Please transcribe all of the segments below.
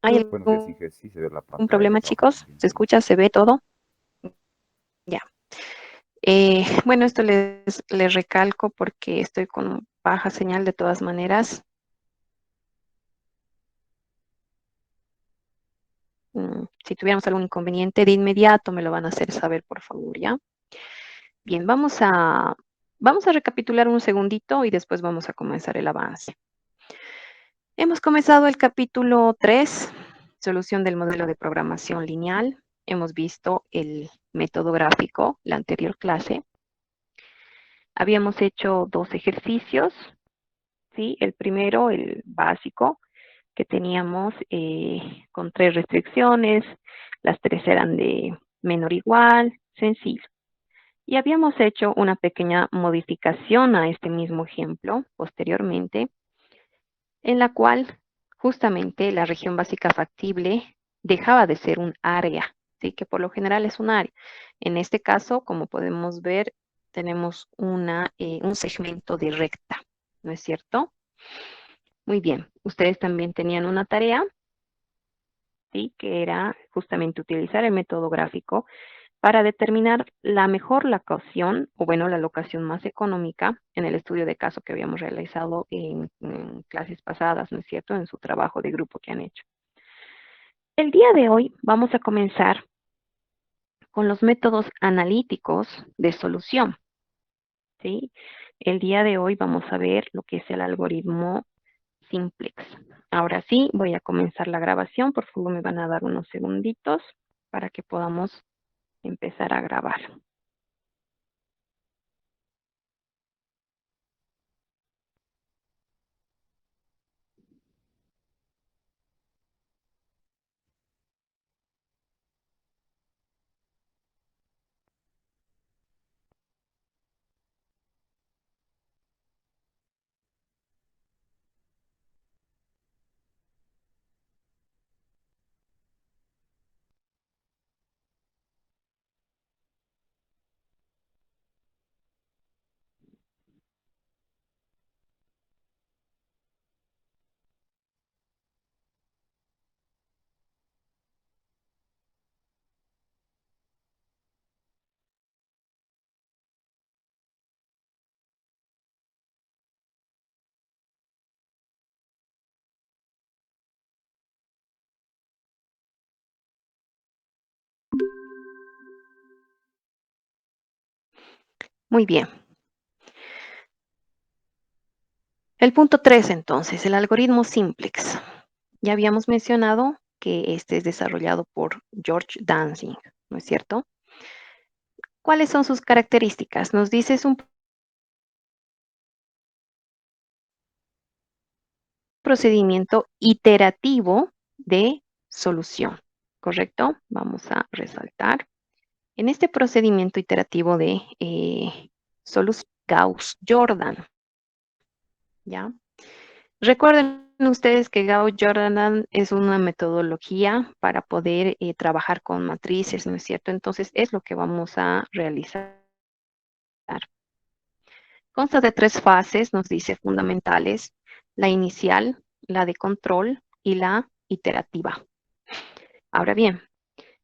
¿Hay Bueno, que sí, algún que sí se ve la pantalla, problema, estamos chicos? ¿Se viendo. escucha? ¿Se ve todo? Ya. Bueno, esto les recalco porque estoy con baja señal de todas maneras. Si tuviéramos algún inconveniente, de inmediato me lo van a hacer saber, por favor, ¿ya? Bien, vamos a recapitular un segundito y después vamos a comenzar el avance. Hemos comenzado el capítulo 3, solución del modelo de programación lineal. Hemos visto el método gráfico, la anterior clase. Habíamos hecho dos ejercicios, ¿sí? El primero, el básico, que teníamos con tres restricciones, las tres eran de menor o igual, sencillo. Y habíamos hecho una pequeña modificación a este mismo ejemplo posteriormente, en la cual justamente la región básica factible dejaba de ser un área, ¿sí? Que por lo general es un área. En este caso, como podemos ver, tenemos un segmento de recta, ¿no es cierto? Muy bien, ustedes también tenían una tarea, ¿sí? Que era justamente utilizar el método gráfico para determinar la mejor locación, o bueno, la locación más económica en el estudio de caso que habíamos realizado en clases pasadas, ¿no es cierto? En su trabajo de grupo que han hecho. El día de hoy vamos a comenzar con los métodos analíticos de solución, ¿sí? El día de hoy vamos a ver lo que es el algoritmo simplex. Ahora sí, voy a comenzar la grabación. Por favor, me van a dar unos segunditos para que podamos empezar a grabar. Muy bien. El punto 3, entonces, el algoritmo simplex. Ya habíamos mencionado que este es desarrollado por George Danzig, ¿no es cierto? ¿Cuáles son sus características? Nos dice es un procedimiento iterativo de solución, ¿correcto? Vamos a resaltar. En este procedimiento iterativo de solución Gauss-Jordan, ¿ya? Recuerden ustedes que Gauss-Jordan es una metodología para poder trabajar con matrices, ¿no es cierto? Entonces, es lo que vamos a realizar. Consta de tres fases, nos dice fundamentales, la inicial, la de control y la iterativa. Ahora bien,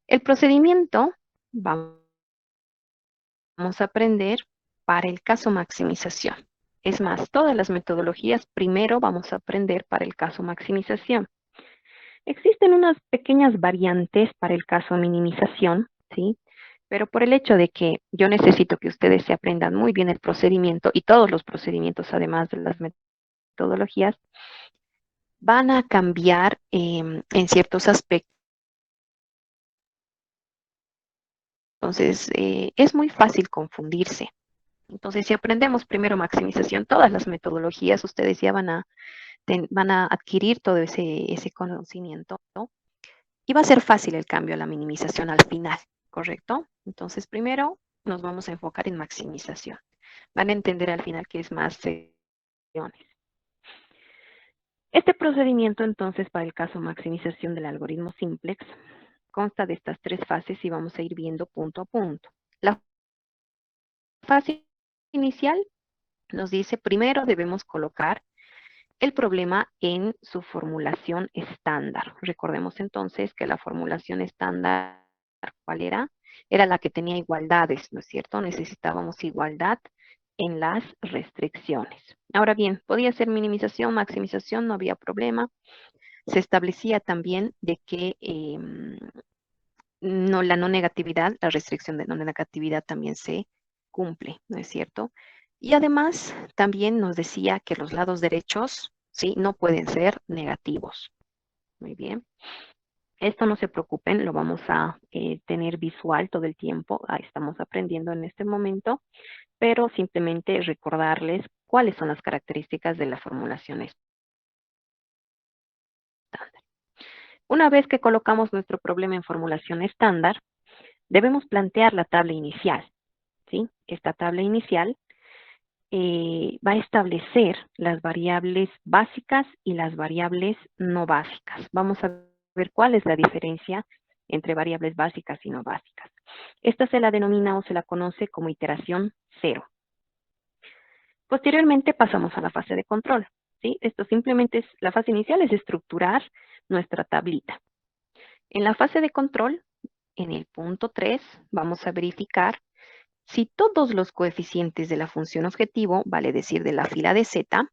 el procedimiento vamos a aprender para el caso maximización. Es más, todas las metodologías primero vamos a aprender para el caso maximización. Existen unas pequeñas variantes para el caso minimización, ¿sí? Pero por el hecho de que yo necesito que ustedes se aprendan muy bien el procedimiento y todos los procedimientos, además de las metodologías, van a cambiar en ciertos aspectos. Entonces, es muy fácil confundirse. Entonces, si aprendemos primero maximización, todas las metodologías, ustedes ya van a adquirir todo ese conocimiento, ¿no? Y va a ser fácil el cambio a la minimización al final, ¿correcto? Entonces, primero nos vamos a enfocar en maximización. Van a entender al final que es más secciones. Este procedimiento, entonces, para el caso maximización del algoritmo simplex, consta de estas tres fases y vamos a ir viendo punto a punto. La fase inicial nos dice primero debemos colocar el problema en su formulación estándar. Recordemos entonces que la formulación estándar, ¿cuál era? Era la que tenía igualdades, ¿no es cierto? Necesitábamos igualdad en las restricciones. Ahora bien, podía ser minimización, maximización, no había problema. Se establecía también de que la no negatividad, la restricción de no negatividad también se cumple, ¿no es cierto? Y además también nos decía que los lados derechos, ¿sí? No pueden ser negativos. Muy bien. Esto no se preocupen, lo vamos a tener visual todo el tiempo. Ahí estamos aprendiendo en este momento, pero simplemente recordarles cuáles son las características de la formulación estándar. Una vez que colocamos nuestro problema en formulación estándar, debemos plantear la tabla inicial, ¿sí? Esta tabla inicial va a establecer las variables básicas y las variables no básicas. Vamos a ver cuál es la diferencia entre variables básicas y no básicas. Esta se la denomina o se la conoce como iteración cero. Posteriormente pasamos a la fase de control, ¿sí? Esto simplemente es, la fase inicial es estructurar nuestra tablita. En la fase de control, en el punto 3, vamos a verificar si todos los coeficientes de la función objetivo, vale decir de la fila de z,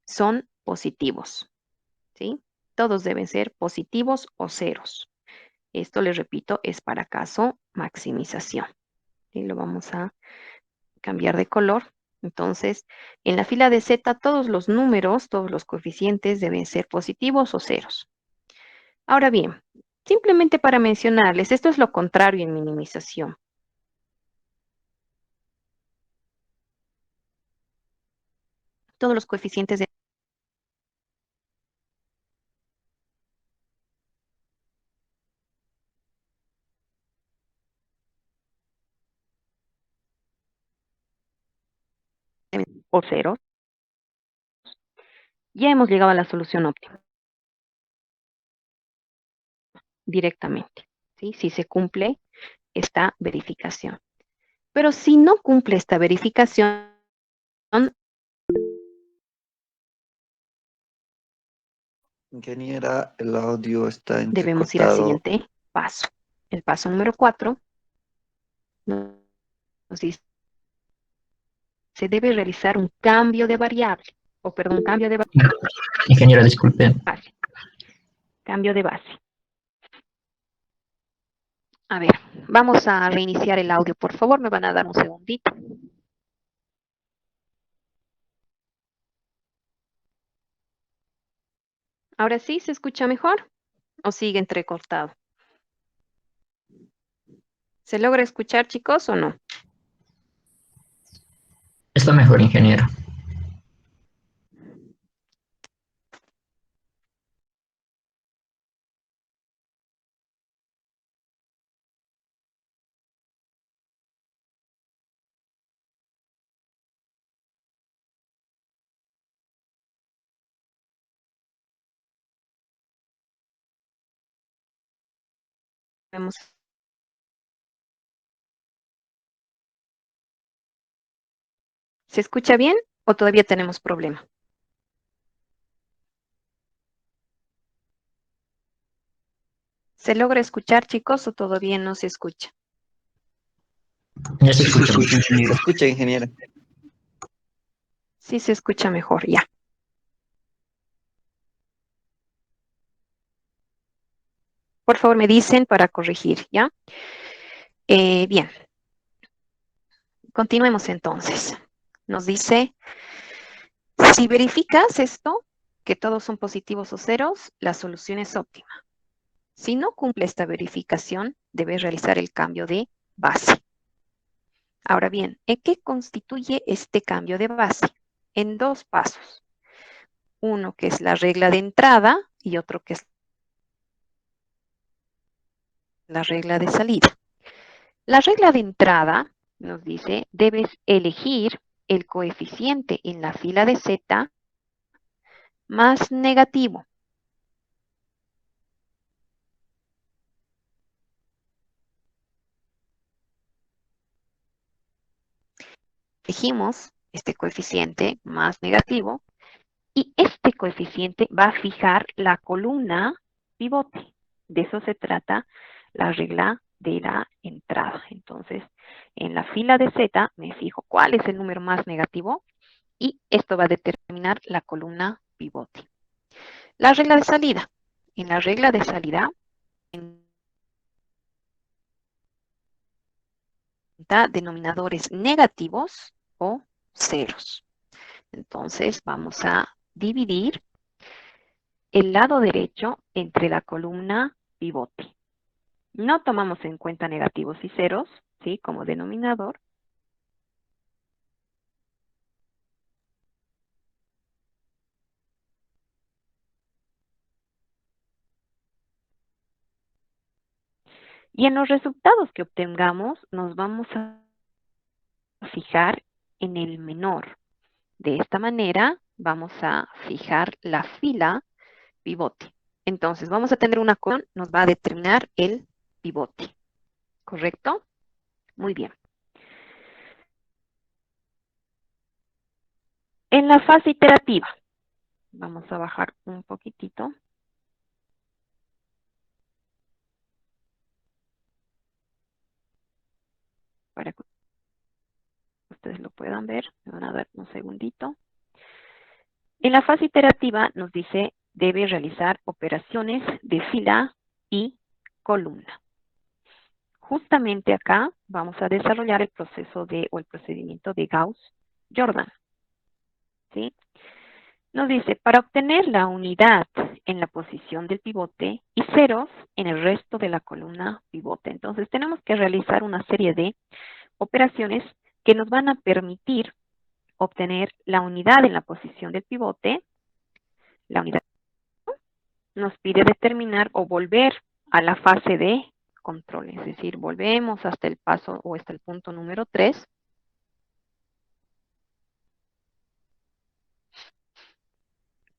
son positivos, ¿sí? Todos deben ser positivos o ceros. Esto, les repito, es para caso maximización. Y lo vamos a cambiar de color. Entonces, en la fila de z, todos los números, todos los coeficientes deben ser positivos o ceros. Ahora bien, simplemente para mencionarles, esto es lo contrario en minimización. Todos los coeficientes deben ser o ceros. Ya hemos llegado a la solución óptima directamente, ¿sí? Si se cumple esta verificación. Pero si no cumple esta verificación, Ingeniera, el audio está debemos ir al entrecortado. siguiente paso. El paso número 4 nos dice, se debe realizar un cambio de variable, o perdón, cambio de Ingeniera, disculpe. base. Cambio de base. A ver, vamos a reiniciar el audio, por favor, me van a dar un segundito. Ahora sí, ¿se escucha mejor o sigue entrecortado? ¿Se logra escuchar, chicos, o no? Está mejor, ingeniero. Vemos. ¿Se escucha bien o todavía tenemos problema? ¿Se logra escuchar, chicos, o todavía no se escucha? Ya se Sí se escucha. escucha, ingeniero. Se escucha, ingeniera. Sí se escucha mejor, ya. Por favor, me dicen para corregir, ¿ya? Bien, continuemos entonces. Nos dice, si verificas esto, que todos son positivos o ceros, la solución es óptima. Si no cumple esta verificación, debes realizar el cambio de base. Ahora bien, ¿en qué constituye este cambio de base? En dos pasos. Uno que es la regla de entrada y otro que es la regla de salida. La regla de entrada nos dice, debes elegir el coeficiente en la fila de z más negativo. Elegimos este coeficiente más negativo y este coeficiente va a fijar la columna pivote. De eso se trata la regla de la entrada. Entonces, en la fila de Z me fijo cuál es el número más negativo y esto va a determinar la columna pivote. La regla de salida. En la regla de salida, denominadores negativos o ceros. Entonces, vamos a dividir el lado derecho entre la columna pivote. No tomamos en cuenta negativos y ceros, ¿sí? Como denominador. Y en los resultados que obtengamos, nos vamos a fijar en el menor. De esta manera, vamos a fijar la fila pivote. Entonces, vamos a tener una columna, nos va a determinar el pivote. ¿Correcto? Muy bien. En la fase iterativa, vamos a bajar un poquitito. Para que ustedes lo puedan ver. Me van a dar un segundito. En la fase iterativa nos dice, debe realizar operaciones de fila y columna. Justamente acá vamos a desarrollar el proceso o el procedimiento de Gauss-Jordan. ¿Sí? Nos dice, para obtener la unidad en la posición del pivote y ceros en el resto de la columna pivote. Entonces tenemos que realizar una serie de operaciones que nos van a permitir obtener la unidad en la posición del pivote. La unidad nos pide determinar o volver a la fase de control, es decir, volvemos hasta el paso o hasta el punto número 3.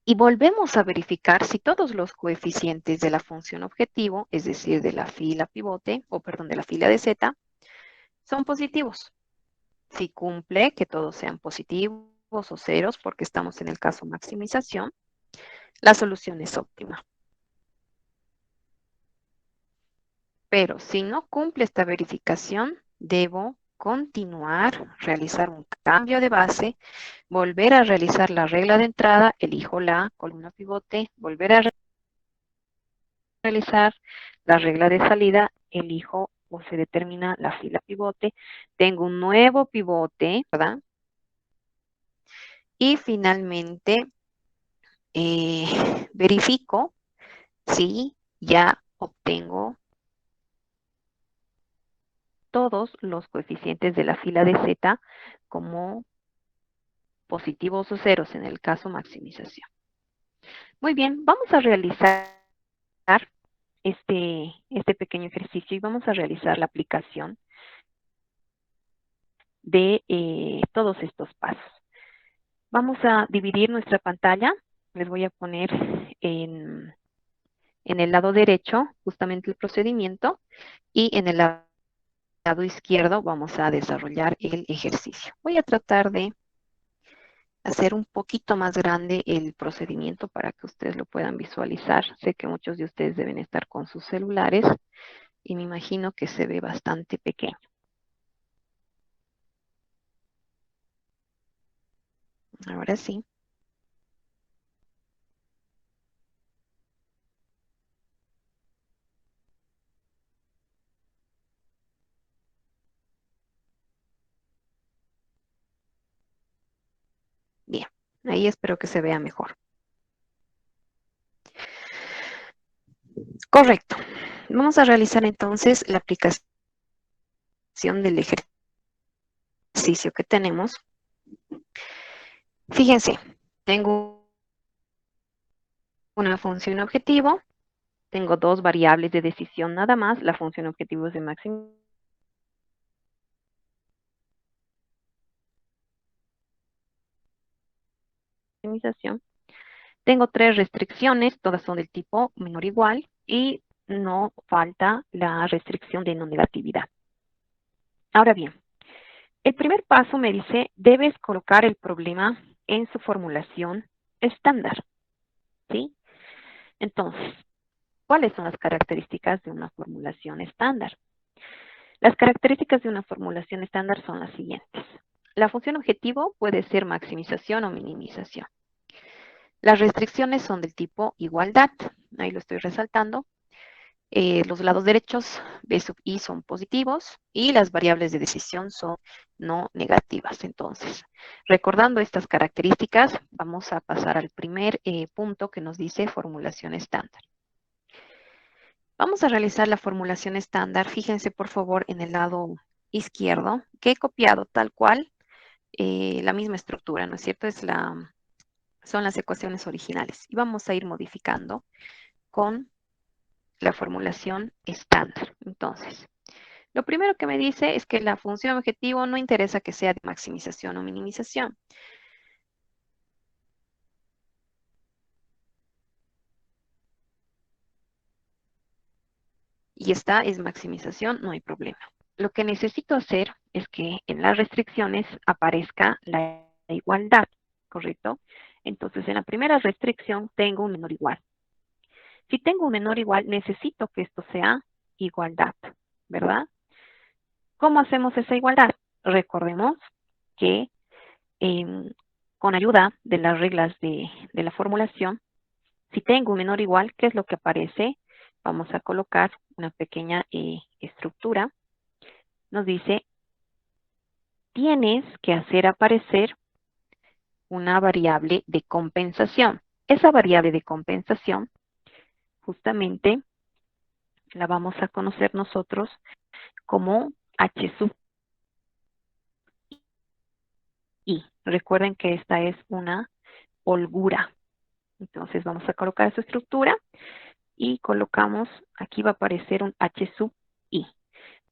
Y volvemos a verificar si todos los coeficientes de la función objetivo, es decir, de la fila pivote, o perdón, de la fila de Z, son positivos. Si cumple que todos sean positivos o ceros, porque estamos en el caso maximización, la solución es óptima. Pero si no cumple esta verificación, debo continuar, realizar un cambio de base, volver a realizar la regla de entrada, elijo la columna pivote, volver a realizar la regla de salida, elijo o se determina la fila pivote, tengo un nuevo pivote, ¿verdad? Y finalmente verifico si ya obtengo todos los coeficientes de la fila de Z como positivos o ceros en el caso maximización. Muy bien, vamos a realizar este pequeño ejercicio y vamos a realizar la aplicación de todos estos pasos. Vamos a dividir nuestra pantalla. Les voy a poner en el lado derecho justamente el procedimiento y en el lado izquierdo vamos a desarrollar el ejercicio. Voy a tratar de hacer un poquito más grande el procedimiento para que ustedes lo puedan visualizar. Sé que muchos de ustedes deben estar con sus celulares y me imagino que se ve bastante pequeño. Ahora sí. Bien, ahí espero que se vea mejor. Correcto. Vamos a realizar entonces la aplicación del ejercicio que tenemos. Fíjense, tengo una función objetivo, tengo dos variables de decisión nada más, la función objetivo es de maximización. Tengo tres restricciones, todas son del tipo menor o igual, y no falta la restricción de no negatividad. Ahora bien, el primer paso me dice, debes colocar el problema en su formulación estándar. ¿sí? Entonces, ¿cuáles son las características de una formulación estándar? Las características de una formulación estándar son las siguientes. La función objetivo puede ser maximización o minimización. Las restricciones son del tipo igualdad. Ahí lo estoy resaltando. Los lados derechos B sub i son positivos y las variables de decisión son no negativas. Entonces, recordando estas características, vamos a pasar al primer punto que nos dice formulación estándar. Vamos a realizar la formulación estándar. Fíjense, por favor, en el lado izquierdo, que he copiado tal cual la misma estructura, ¿no es cierto? Son las ecuaciones originales. Y vamos a ir modificando con la formulación estándar. Entonces, lo primero que me dice es que la función objetivo no interesa que sea de maximización o minimización. Y esta es maximización, no hay problema. Lo que necesito hacer es que en las restricciones aparezca la igualdad, ¿correcto? Entonces, en la primera restricción tengo un menor igual. Si tengo un menor igual, necesito que esto sea igualdad, ¿verdad? ¿Cómo hacemos esa igualdad? Recordemos que con ayuda de las reglas de la formulación, si tengo un menor igual, ¿qué es lo que aparece? Vamos a colocar una pequeña estructura. Nos dice, tienes que hacer aparecer una variable de compensación. Esa variable de compensación, justamente, la vamos a conocer nosotros como h sub i. Recuerden que esta es una holgura. Entonces vamos a colocar esa estructura y colocamos, aquí va a aparecer un h sub i.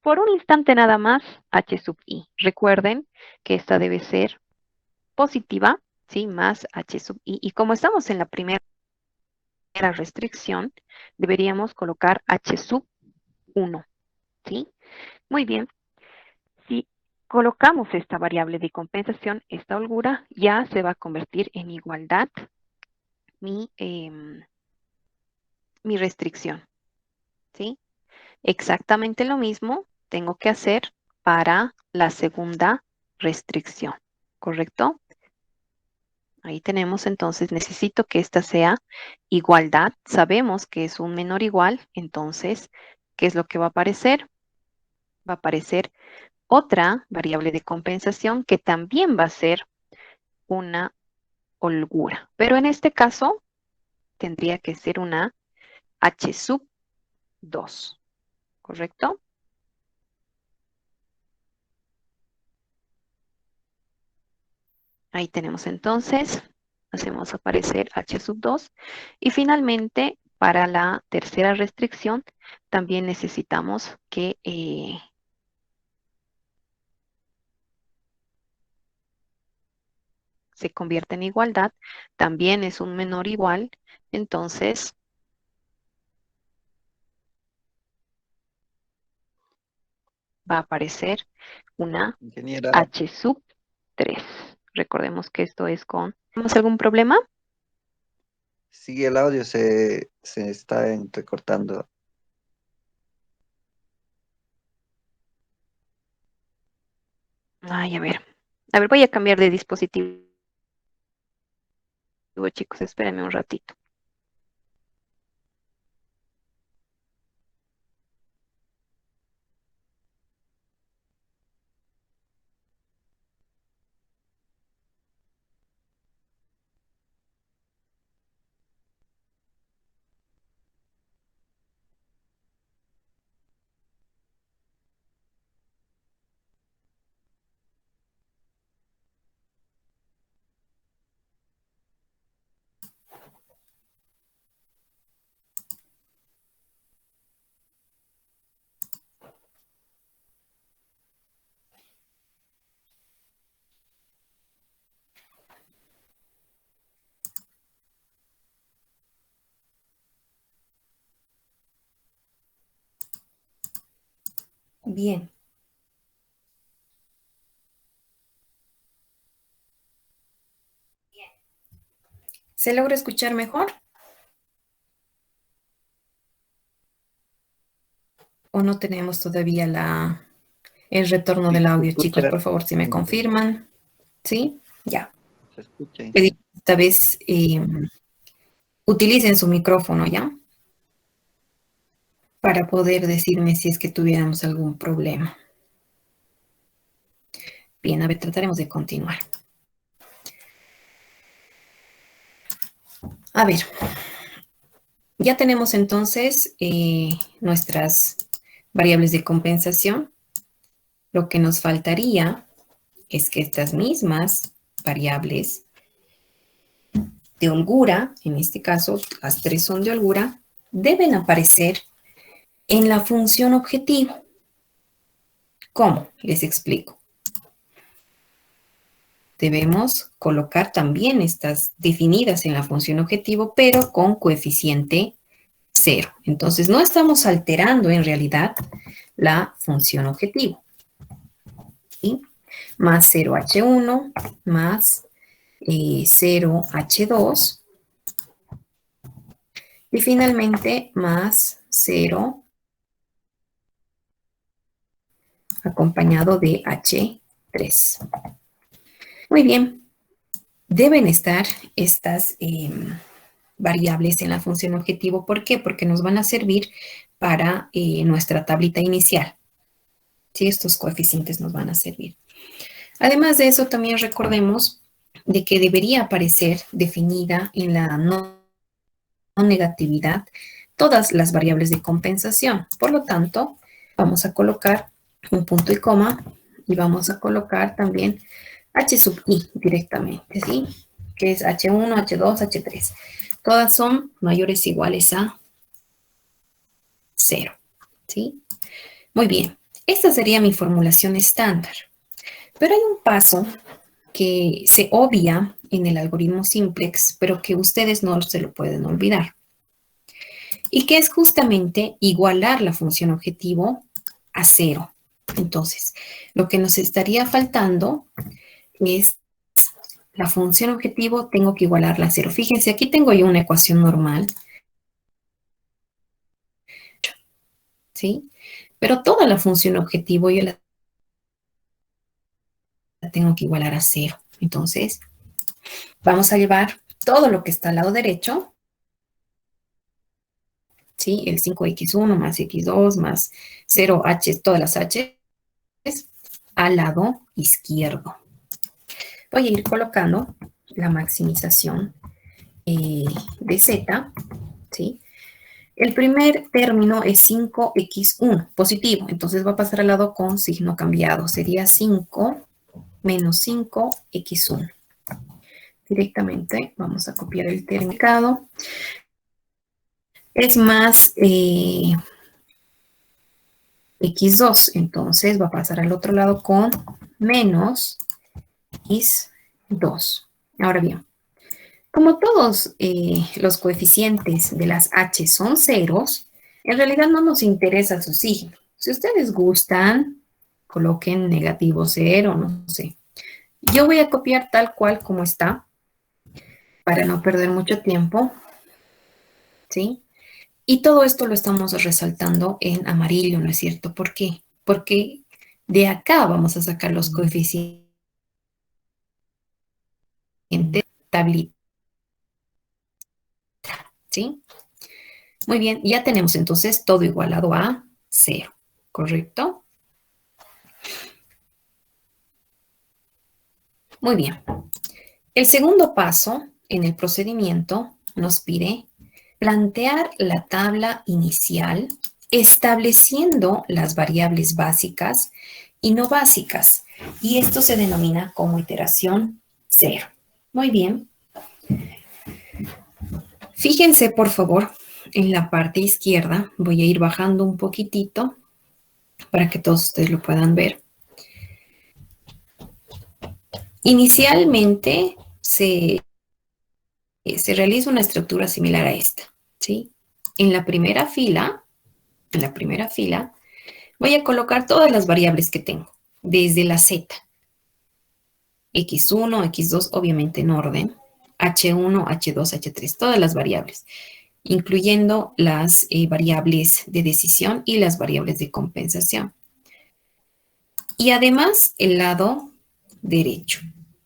Por un instante nada más, h sub i. Recuerden que esta debe ser positiva, ¿sí? Más h sub i. Y como estamos en la primera restricción, deberíamos colocar h sub 1, ¿sí? Muy bien. Si colocamos esta variable de compensación, esta holgura ya se va a convertir en igualdad mi restricción, ¿sí? Exactamente lo mismo tengo que hacer para la segunda restricción, ¿correcto? Ahí tenemos entonces, necesito que esta sea igualdad. Sabemos que es un menor igual, entonces, ¿qué es lo que va a aparecer? Va a aparecer otra variable de compensación que también va a ser una holgura. Pero en este caso, tendría que ser una h sub 2, ¿correcto? Ahí tenemos entonces, hacemos aparecer h sub 2 y finalmente para la tercera restricción también necesitamos que se convierta en igualdad, también es un menor igual, entonces va a aparecer una Ingeniera, h sub 3. Recordemos que esto es con... ¿Tenemos algún problema? sigue el audio, se está entrecortando. Ay, a ver. A ver, voy a cambiar de dispositivo, chicos, espérenme un ratito. Bien, ¿se logra escuchar mejor? ¿O no tenemos todavía el retorno del audio, chicos? Por favor, si me confirman. ¿Sí? Ya. Se escucha. Pedí esta vez utilicen su micrófono, ¿ya? Para poder decirme si es que tuviéramos algún problema. Bien, a ver, trataremos de continuar. A ver, ya tenemos entonces nuestras variables de compensación. Lo que nos faltaría es que estas mismas variables de holgura, en este caso las tres son de holgura, deben aparecer en la función objetivo. ¿Cómo? Les explico. Debemos colocar también estas definidas en la función objetivo, pero con coeficiente 0. Entonces, no estamos alterando en realidad la función objetivo. ¿Sí? Más 0H1 más 0H2 y finalmente más 0 acompañado de H3. Muy bien, deben estar estas variables en la función objetivo. ¿Por qué? Porque nos van a servir para nuestra tablita inicial. ¿Sí? Estos coeficientes nos van a servir. Además de eso, también recordemos de que debería aparecer definida en la no negatividad todas las variables de compensación. Por lo tanto, vamos a colocar un punto y coma y vamos a colocar también H sub i directamente, ¿sí? Que es H1, H2, H3. Todas son mayores o iguales a 0, ¿sí? Muy bien, esta sería mi formulación estándar. Pero hay un paso que se obvia en el algoritmo simplex, pero que ustedes no se lo pueden olvidar. Y que es justamente igualar la función objetivo a 0. Entonces, lo que nos estaría faltando es la función objetivo, tengo que igualarla a 0. Fíjense, aquí tengo yo una ecuación normal. ¿Sí? Pero toda la función objetivo yo la tengo que igualar a 0. Entonces, vamos a llevar todo lo que está al lado derecho. ¿Sí? El 5x1 más x2 más 0h, todas las h, al lado izquierdo. Voy a ir colocando la maximización de z, ¿sí? El primer término es 5x1, positivo, entonces va a pasar al lado con signo cambiado. Sería 5 menos 5x1. Directamente vamos a copiar el término. Es más x2, entonces va a pasar al otro lado con menos x2. Ahora bien, como todos los coeficientes de las h son ceros, en realidad no nos interesa su signo. Si ustedes gustan, coloquen negativo 0, no sé. Yo voy a copiar tal cual como está, para no perder mucho tiempo, ¿sí? Y todo esto lo estamos resaltando en amarillo, ¿no es cierto? ¿Por qué? Porque de acá vamos a sacar los coeficientes tablita. ¿Sí? Muy bien, ya tenemos entonces todo igualado a 0, ¿correcto? Muy bien. El segundo paso en el procedimiento nos pide plantear la tabla inicial estableciendo las variables básicas y no básicas. Y esto se denomina como iteración 0. Muy bien. Fíjense, por favor, en la parte izquierda. Voy a ir bajando un poquitito para que todos ustedes lo puedan ver. Inicialmente se realiza una estructura similar a esta, ¿sí? En la primera fila, voy a colocar todas las variables que tengo, desde la z. x1, x2, obviamente en orden. h1, h2, h3, todas las variables. incluyendo las variables de decisión y las variables de compensación. Y además el lado derecho,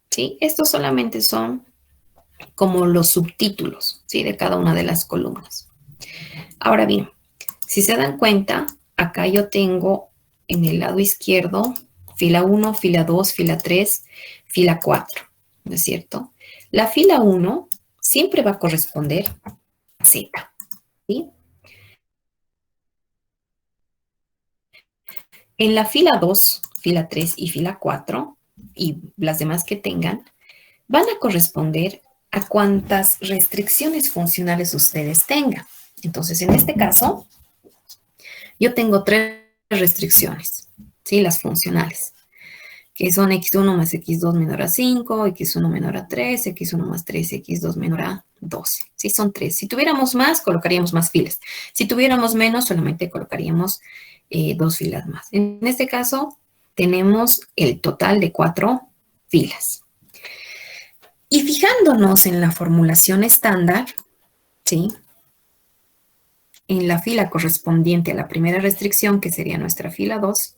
¿sí? Estos solamente son como los subtítulos, ¿sí? De cada una de las columnas. Ahora bien, si se dan cuenta, acá yo tengo en el lado izquierdo fila 1, fila 2, fila 3, fila 4, ¿no es cierto? La fila 1 siempre va a corresponder a Z, ¿sí? En la fila 2, fila 3 y fila 4, y las demás que tengan, van a corresponder a cuántas restricciones funcionales ustedes tengan. Entonces, en este caso, yo tengo 3 restricciones, ¿sí? Las funcionales, que son x1 más x2 menor a 5, x1 menor a 3, x1 más 3, x2 menor a 12. Sí, son 3. Si tuviéramos más, colocaríamos más filas. Si tuviéramos menos, solamente colocaríamos 2 filas más. En este caso, tenemos el total de 4 filas. Y fijándonos en la formulación estándar, ¿sí? En la fila correspondiente a la primera restricción, que sería nuestra fila 2,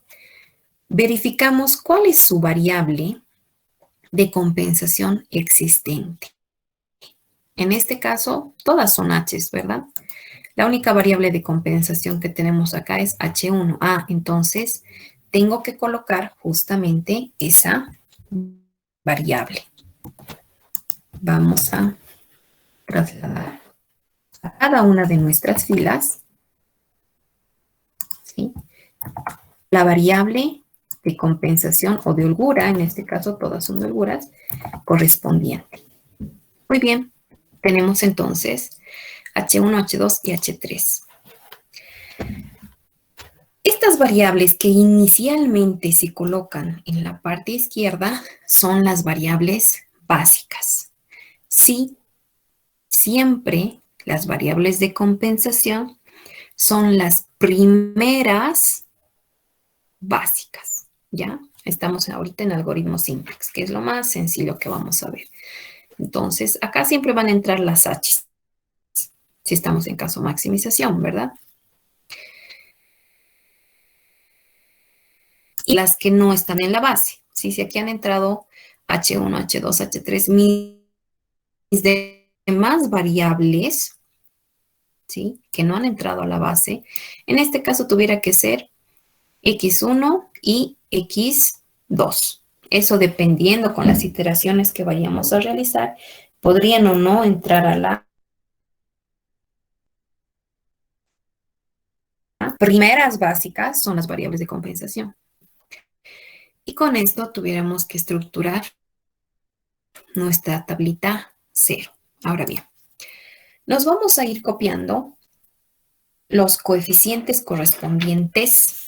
verificamos cuál es su variable de compensación existente. En este caso, todas son H's, ¿verdad? La única variable de compensación que tenemos acá es H1. Ah, entonces tengo que colocar justamente esa variable. Vamos a trasladar a cada una de nuestras filas, ¿sí? La variable de compensación o de holgura, en este caso todas son de holguras, correspondiente. Muy bien, tenemos entonces H1, H2 y H3. Estas variables que inicialmente se colocan en la parte izquierda son las variables básicas. Sí, siempre las variables de compensación son las primeras básicas, ¿ya? Estamos ahorita en algoritmo simplex, que es lo más sencillo que vamos a ver. Entonces, acá siempre van a entrar las H's, si estamos en caso maximización, ¿verdad? Y las que no están en la base, ¿sí? Si aquí han entrado H1, H2, H3, mis demás variables, ¿sí? Que no han entrado a la base, en este caso tuviera que ser X1 y X2. Eso dependiendo con las iteraciones que vayamos a realizar, podrían o no entrar a la primeras básicas, son las variables de compensación. Y con esto tuviéramos que estructurar nuestra tablita 0. Ahora bien, nos vamos a ir copiando los coeficientes correspondientes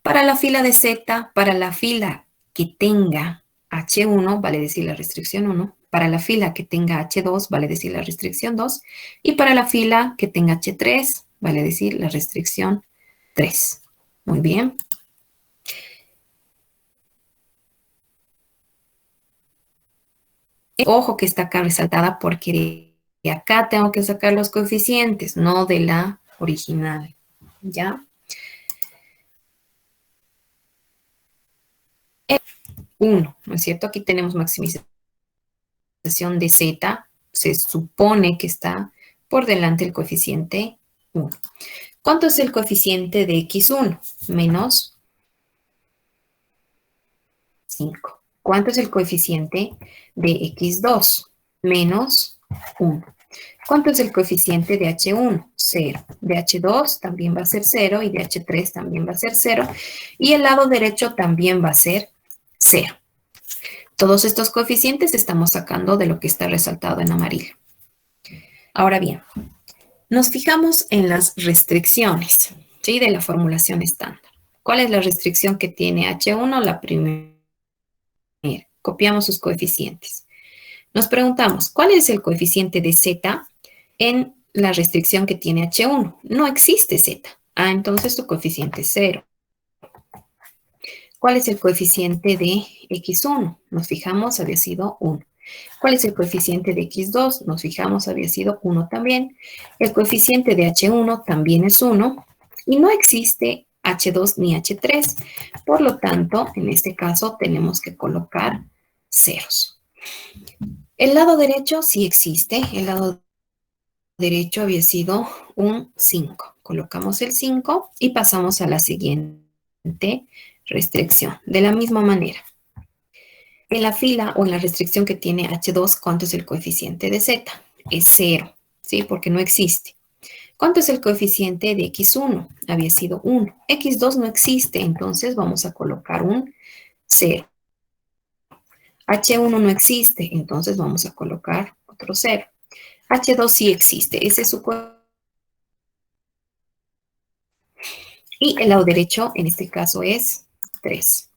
para la fila de Z, para la fila que tenga H1, vale decir la restricción 1, para la fila que tenga H2, vale decir la restricción 2, y para la fila que tenga H3, vale decir la restricción 3. Muy bien. Ojo que está acá resaltada porque de acá tengo que sacar los coeficientes, no de la original, ¿ya? 1, ¿no es cierto? Aquí tenemos maximización de Z, se supone que está por delante el coeficiente 1. ¿Cuánto es el coeficiente de X1? Menos 5. ¿Cuánto es el coeficiente de X2? Menos 1. ¿Cuánto es el coeficiente de H1? 0. De H2 también va a ser 0 y de H3 también va a ser 0. Y el lado derecho también va a ser 0. Todos estos coeficientes estamos sacando de lo que está resaltado en amarillo. Ahora bien, nos fijamos en las restricciones, ¿sí? De la formulación estándar. ¿Cuál es la restricción que tiene H1? La primera. Copiamos sus coeficientes. Nos preguntamos, ¿cuál es el coeficiente de Z en la restricción que tiene H1? No existe Z. Ah, entonces su coeficiente es 0. ¿Cuál es el coeficiente de X1? Nos fijamos, había sido 1. ¿Cuál es el coeficiente de x2? Nos fijamos, había sido 1 también. El coeficiente de h1 también es 1. Y no existe h2 ni h3. Por lo tanto, en este caso tenemos que colocar ceros. El lado derecho sí existe. El lado derecho había sido un 5. Colocamos el 5 y pasamos a la siguiente restricción. De la misma manera. En la fila o en la restricción que tiene H2, ¿cuánto es el coeficiente de Z? Es 0, ¿sí? Porque no existe. ¿Cuánto es el coeficiente de X1? Había sido 1. X2 no existe, entonces vamos a colocar un 0. H1 no existe, entonces vamos a colocar otro 0. H2 sí existe, ese es su coeficiente. Y el lado derecho, en este caso, es 3.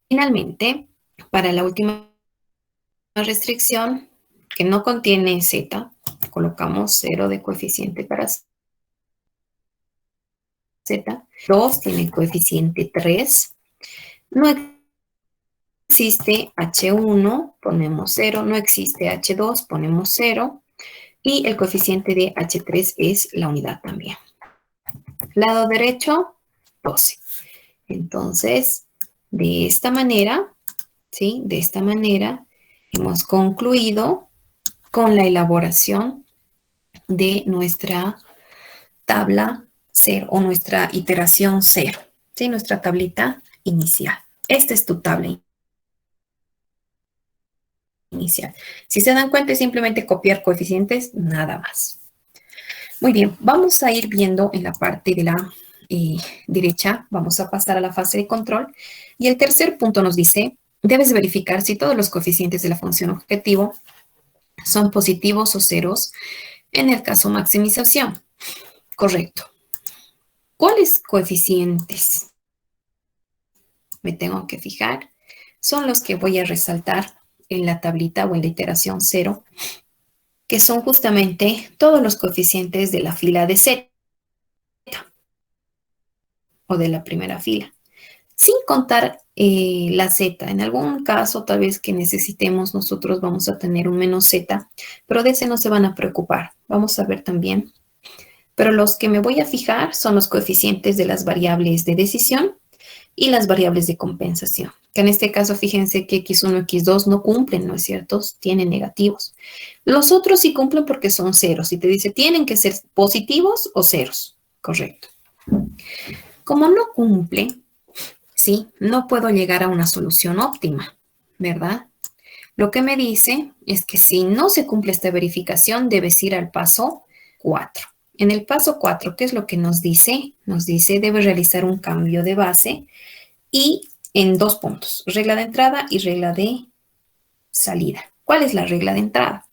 Finalmente, para la última restricción, que no contiene Z, colocamos 0 de coeficiente para Z. 2 tiene coeficiente 3. No existe H1, ponemos 0. No existe H2, ponemos 0. Y el coeficiente de H3 es la unidad también. Lado derecho, 12. Entonces, de esta manera, ¿sí? De esta manera hemos concluido con la elaboración de nuestra tabla 0 o nuestra iteración 0, ¿sí? Nuestra tablita inicial. Esta es tu tabla inicial. Si se dan cuenta, es simplemente copiar coeficientes, nada más. Muy bien, vamos a ir viendo en la parte de la derecha, vamos a pasar a la fase de control. Y el tercer punto nos dice, debes verificar si todos los coeficientes de la función objetivo son positivos o ceros en el caso maximización. Correcto. ¿Cuáles coeficientes me tengo que fijar? Son los que voy a resaltar en la tablita o en la iteración 0, que son justamente todos los coeficientes de la fila de Z o de la primera fila, sin contar la Z. En algún caso, tal vez que necesitemos, nosotros vamos a tener un menos Z, pero de ese no se van a preocupar. Vamos a ver también. Pero los que me voy a fijar son los coeficientes de las variables de decisión y las variables de compensación. Que en este caso, fíjense que X1 y X2 no cumplen, ¿no es cierto? Tienen negativos. Los otros sí cumplen porque son ceros. Y te dice, tienen que ser positivos o ceros. Correcto. Como no cumple, sí, no puedo llegar a una solución óptima, ¿verdad? Lo que me dice es que si no se cumple esta verificación, debes ir al paso 4. En el paso 4, ¿qué es lo que nos dice? Nos dice, debes realizar un cambio de base y en 2 puntos, regla de entrada y regla de salida. ¿Cuál es la regla de entrada?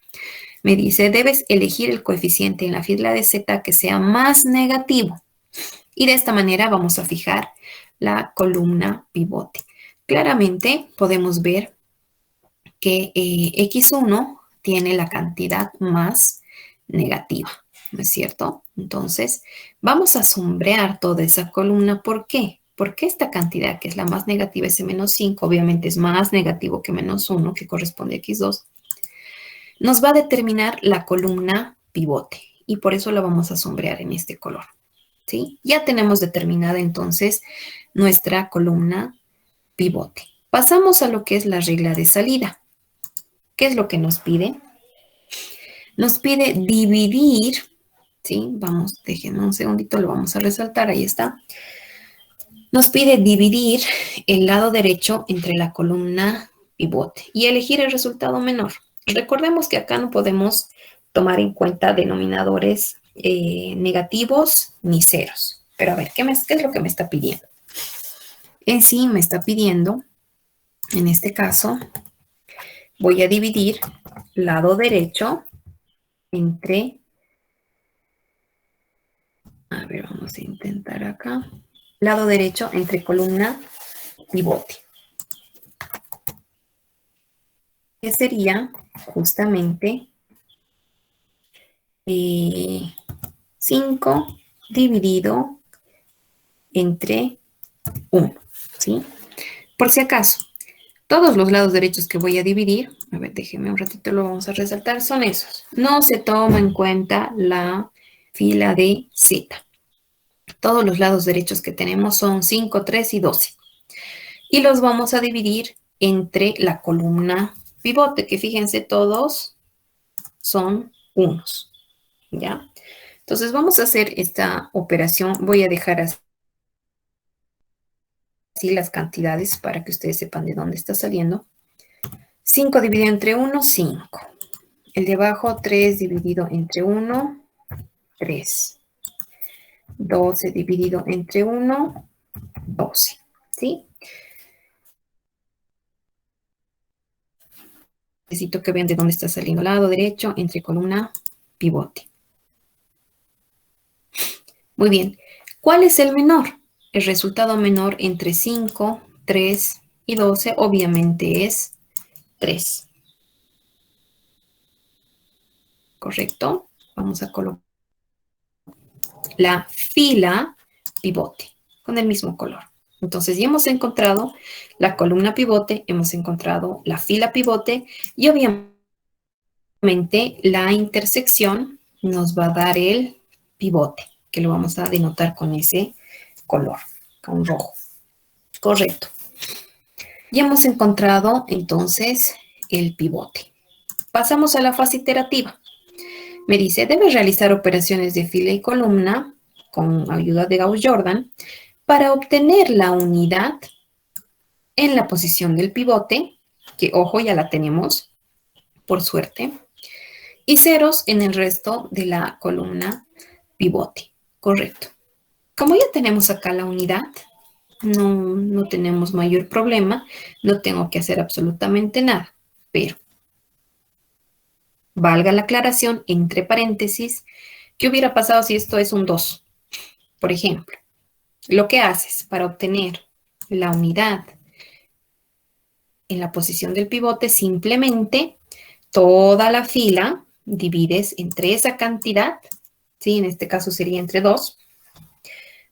Me dice, debes elegir el coeficiente en la fila de Z que sea más negativo. Y de esta manera vamos a fijar la columna pivote. Claramente podemos ver que X1 tiene la cantidad más negativa, ¿no es cierto? Entonces, vamos a sombrear toda esa columna. ¿Por qué? Porque esta cantidad, que es la más negativa, ese menos 5, obviamente es más negativo que menos 1, que corresponde a X2, nos va a determinar la columna pivote. Y por eso la vamos a sombrear en este color, ¿sí? Ya tenemos determinada entonces nuestra columna pivote. Pasamos a lo que es la regla de salida. ¿Qué es lo que nos pide? Nos pide dividir, ¿sí? Vamos, déjenme un segundito, lo vamos a resaltar, ahí está. Nos pide dividir el lado derecho entre la columna pivote y elegir el resultado menor. Recordemos que acá no podemos tomar en cuenta denominadores negativos ni ceros. Pero a ver, ¿qué es lo que me está pidiendo? En sí me está pidiendo, en este caso, voy a dividir lado derecho entre, a ver, vamos a intentar acá, lado derecho entre columna pivote. Que sería justamente 5 dividido entre 1, ¿sí? Por si acaso, Todos los lados derechos que voy a dividir, a ver, déjenme un ratito, lo vamos a resaltar, son esos. No se toma en cuenta la fila de Z. Todos los lados derechos que tenemos son 5, 3 y 12. Y los vamos a dividir entre la columna pivote, que fíjense, todos son unos, ¿ya? Entonces vamos a hacer esta operación. Voy a dejar así las cantidades para que ustedes sepan de dónde está saliendo. 5 dividido entre 1, 5. El de abajo, 3 dividido entre 1, 3. 12 dividido entre 1, 12. ¿Sí? Necesito que vean de dónde está saliendo. Lado derecho entre columna pivote. Muy bien. ¿Cuál es el menor? El resultado menor entre 5, 3 y 12 obviamente es 3. ¿Correcto? Vamos a colocar la fila pivote con el mismo color. Entonces ya hemos encontrado la columna pivote, hemos encontrado la fila pivote y obviamente la intersección nos va a dar el pivote, que lo vamos a denotar con ese color, con rojo. Correcto. Ya hemos encontrado entonces el pivote. Pasamos a la fase iterativa. Me dice, debes realizar operaciones de fila y columna con ayuda de Gauss-Jordan para obtener la unidad en la posición del pivote, que ojo, ya la tenemos, por suerte, y ceros en el resto de la columna pivote. Correcto. Como ya tenemos acá la unidad, no tenemos mayor problema, no tengo que hacer absolutamente nada, pero valga la aclaración, entre paréntesis, ¿qué hubiera pasado si esto es un 2? Por ejemplo, lo que haces para obtener la unidad en la posición del pivote, simplemente toda la fila divides entre esa cantidad, ¿sí? En este caso sería entre 2,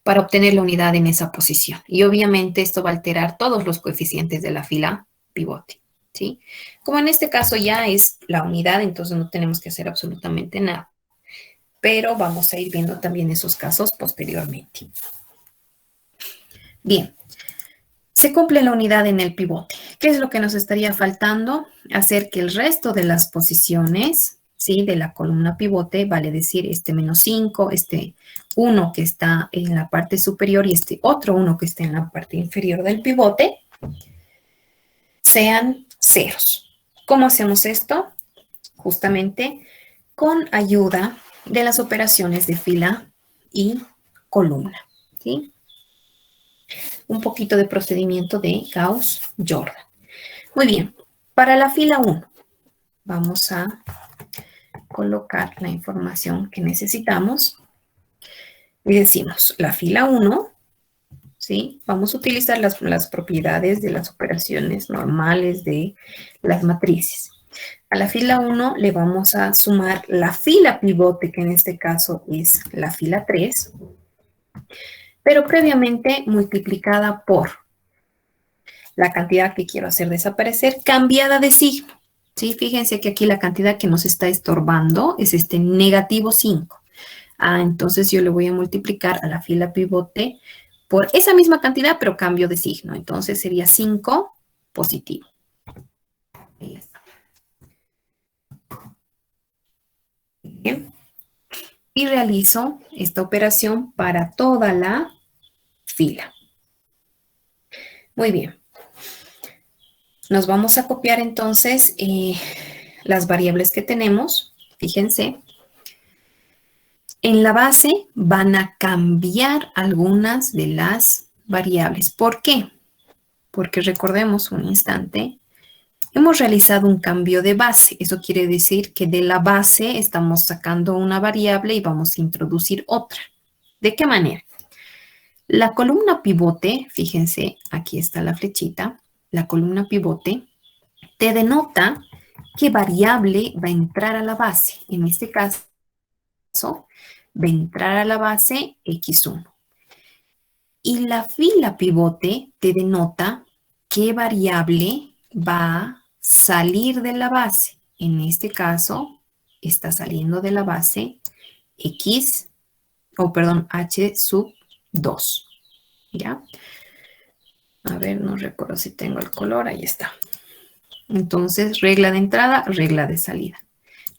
para obtener la unidad en esa posición. Y obviamente esto va a alterar todos los coeficientes de la fila pivote, ¿sí? Como en este caso ya es la unidad, entonces no tenemos que hacer absolutamente nada. Pero vamos a ir viendo también esos casos posteriormente. Bien, se cumple la unidad en el pivote. ¿Qué es lo que nos estaría faltando? Hacer que el resto de las posiciones, ¿sí? De la columna pivote, vale decir este menos 5, este 1 que está en la parte superior y este otro 1 que está en la parte inferior del pivote, sean ceros. ¿Cómo hacemos esto? Justamente con ayuda de las operaciones de fila y columna, ¿sí? Un poquito de procedimiento de Gauss-Jordan. Muy bien, para la fila 1 vamos a colocar la información que necesitamos. Y decimos, la fila 1, ¿sí? Vamos a utilizar las propiedades de las operaciones normales de las matrices. A la fila 1 le vamos a sumar la fila pivote, que en este caso es la fila 3, pero previamente multiplicada por la cantidad que quiero hacer desaparecer, cambiada de signo. ¿Sí? Fíjense que aquí la cantidad que nos está estorbando es este negativo 5. Entonces yo le voy a multiplicar a la fila pivote por esa misma cantidad, pero cambio de signo. Entonces sería 5 positivo. Bien. Y realizo esta operación para toda la fila. Muy bien. Nos vamos a copiar entonces las variables que tenemos. Fíjense. En la base van a cambiar algunas de las variables. ¿Por qué? Porque recordemos un instante, hemos realizado un cambio de base. Eso quiere decir que de la base estamos sacando una variable y vamos a introducir otra. ¿De qué manera? La columna pivote, fíjense, aquí está la flechita, la columna pivote te denota qué variable va a entrar a la base. En este caso, va a entrar a la base X1. Y la fila pivote te denota qué variable va a salir de la base. En este caso, está saliendo de la base X, H sub 2. ¿Ya? A ver, no recuerdo si tengo el color. Ahí está. Entonces, regla de entrada, regla de salida.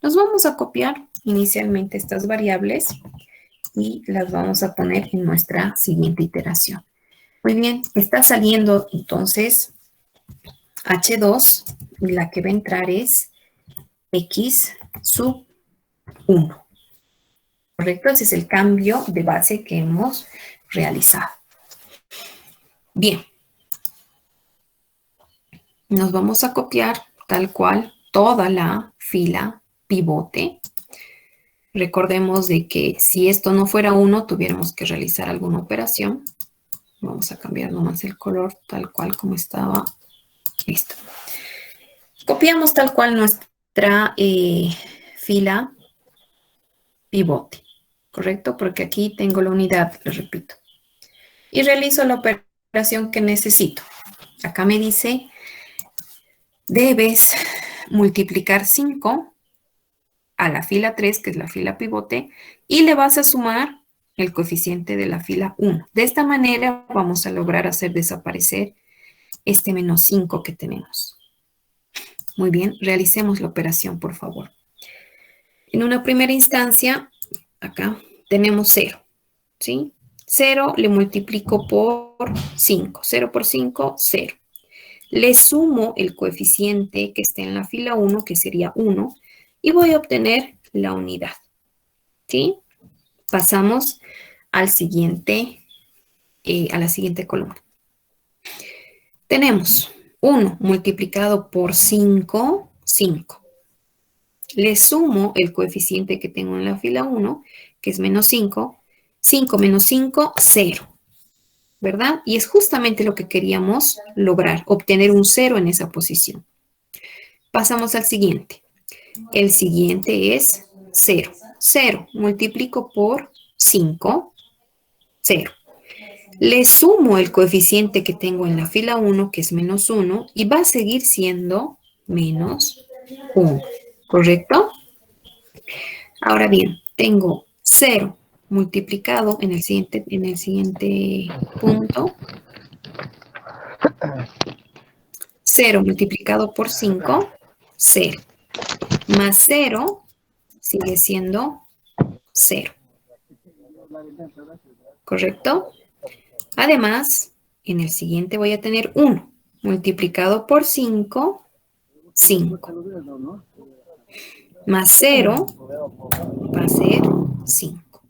Nos vamos a copiar inicialmente estas variables y las vamos a poner en nuestra siguiente iteración. Muy bien, está saliendo entonces H2 y la que va a entrar es X sub 1. ¿Correcto? Ese es el cambio de base que hemos realizado. Bien. Nos vamos a copiar tal cual toda la fila pivote. Recordemos de que si esto no fuera 1, tuviéramos que realizar alguna operación. Vamos a cambiar nomás el color tal cual como estaba. Listo. Copiamos tal cual nuestra fila pivote, ¿correcto? Porque aquí tengo la unidad, les repito. Y realizo la operación que necesito. Acá me dice, debes multiplicar 5 a la fila 3, que es la fila pivote, y le vas a sumar el coeficiente de la fila 1. De esta manera vamos a lograr hacer desaparecer este menos 5 que tenemos. Muy bien, realicemos la operación, por favor. En una primera instancia, acá tenemos 0, ¿sí? 0 le multiplico por 5. 0 por 5, 0. Le sumo el coeficiente que esté en la fila 1, que sería 1, y voy a obtener la unidad, ¿sí? Pasamos al siguiente, a la siguiente columna. Tenemos 1 multiplicado por 5, 5. Le sumo el coeficiente que tengo en la fila 1, que es menos 5. 5 menos 5, 0. ¿Verdad? Y es justamente lo que queríamos lograr, obtener un 0 en esa posición. Pasamos al siguiente. El siguiente es 0. 0 multiplico por 5, 0. Le sumo el coeficiente que tengo en la fila 1, que es menos 1, y va a seguir siendo menos 1. ¿Correcto? Ahora bien, tengo 0 multiplicado en el siguiente punto. 0 multiplicado por 5, 0. Más 0 sigue siendo 0. ¿Correcto? Además, en el siguiente voy a tener 1 multiplicado por 5, 5. Más 0 va a ser 5.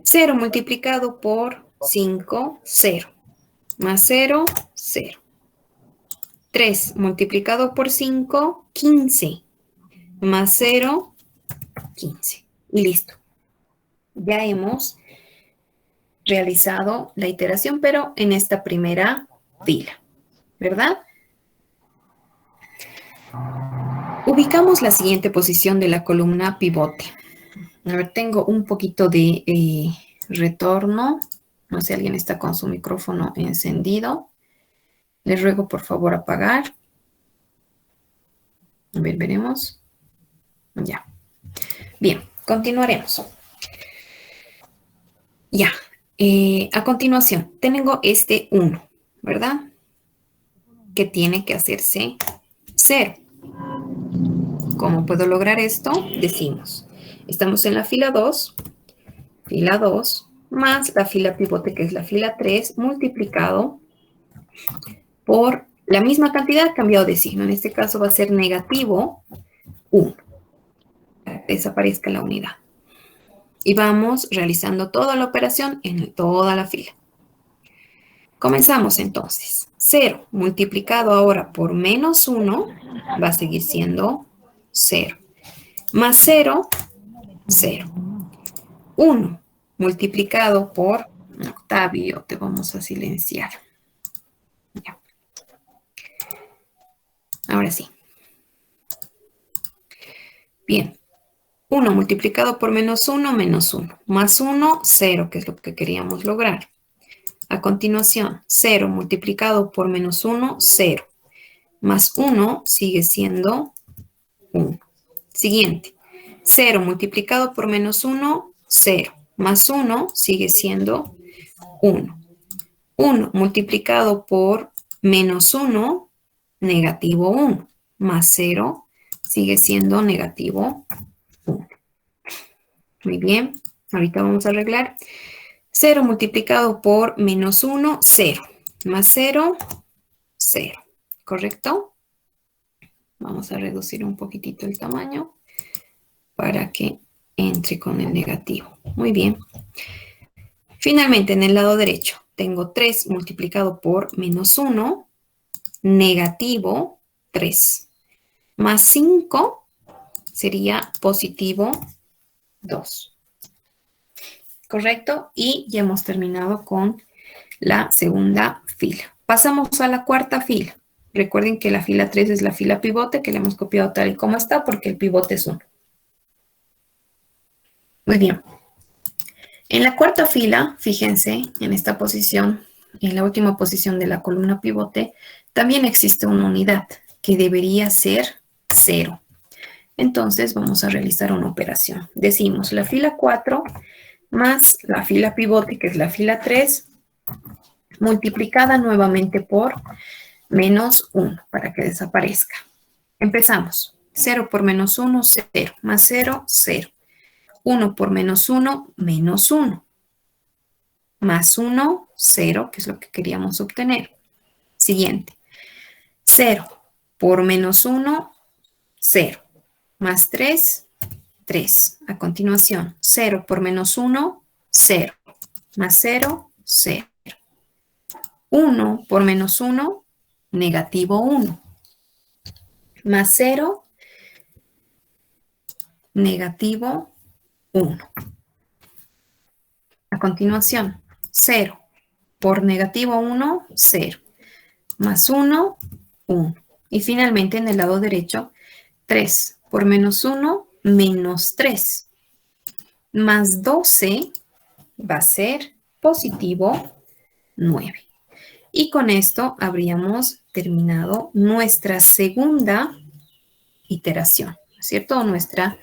0 multiplicado por 5, 0. Más 0, 0. 3 multiplicado por 5, 15. Más 0, 15. Y listo. Ya hemos realizado la iteración, pero en esta primera fila, ¿verdad? Ubicamos la siguiente posición de la columna pivote. A ver, tengo un poquito de retorno. No sé si alguien está con su micrófono encendido. Les ruego, por favor, apagar. A ver, veremos. Ya. Bien, continuaremos. Ya. A continuación, tengo este 1, ¿verdad? Que tiene que hacerse 0. ¿Cómo puedo lograr esto? Decimos, estamos en la fila 2, más la fila pivote, que es la fila 3, multiplicado por la misma cantidad, cambiado de signo. En este caso va a ser negativo 1, para que desaparezca la unidad. Y vamos realizando toda la operación en toda la fila. Comenzamos entonces. 0 multiplicado ahora por menos 1 va a seguir siendo 0. Más 0, 0. 1 multiplicado por Octavio, te vamos a silenciar. Ya. Ahora sí. Bien. 1 multiplicado por menos 1, menos 1. Más 1, 0, que es lo que queríamos lograr. A continuación, 0 multiplicado por menos 1, 0. más 1 sigue siendo 1. Siguiente. 0 multiplicado por menos 1, 0. Más 1 sigue siendo 1. 1 multiplicado por menos 1, negativo 1. Más 0 sigue siendo negativo 1. Muy bien. Ahorita vamos a arreglar. 0 multiplicado por menos 1, 0. Más 0, 0. ¿Correcto? Vamos a reducir un poquitito el tamaño para que entre con el negativo. Muy bien. Finalmente, en el lado derecho, tengo 3 multiplicado por menos 1, negativo 3. Más 5 sería positivo 2. ¿Correcto? Y ya hemos terminado con la segunda fila. Pasamos a la cuarta fila. Recuerden que la fila 3 es la fila pivote que le hemos copiado tal y como está porque el pivote es 1. Muy bien. En la cuarta fila, fíjense, en esta posición, en la última posición de la columna pivote, también existe una unidad que debería ser 0. Entonces vamos a realizar una operación. Decimos la fila 4 más la fila pivote, que es la fila 3, multiplicada nuevamente por menos 1 para que desaparezca. Empezamos. 0 por menos 1, 0. Más 0, 0. 1 por menos 1, menos 1. Más 1, 0, que es lo que queríamos obtener. Siguiente. 0 por menos 1, 0. Más 3, 3. A continuación, 0 por menos 1, 0. Más 0, 0. 1 por menos 1, negativo 1. Más 0, negativo 1. A continuación, 0 por negativo 1, 0. Más 1, 1. Y finalmente en el lado derecho, 3 por menos 1, menos 3. Más 12 va a ser positivo 9. Y con esto habríamos terminado nuestra segunda iteración, ¿no es cierto? Nuestra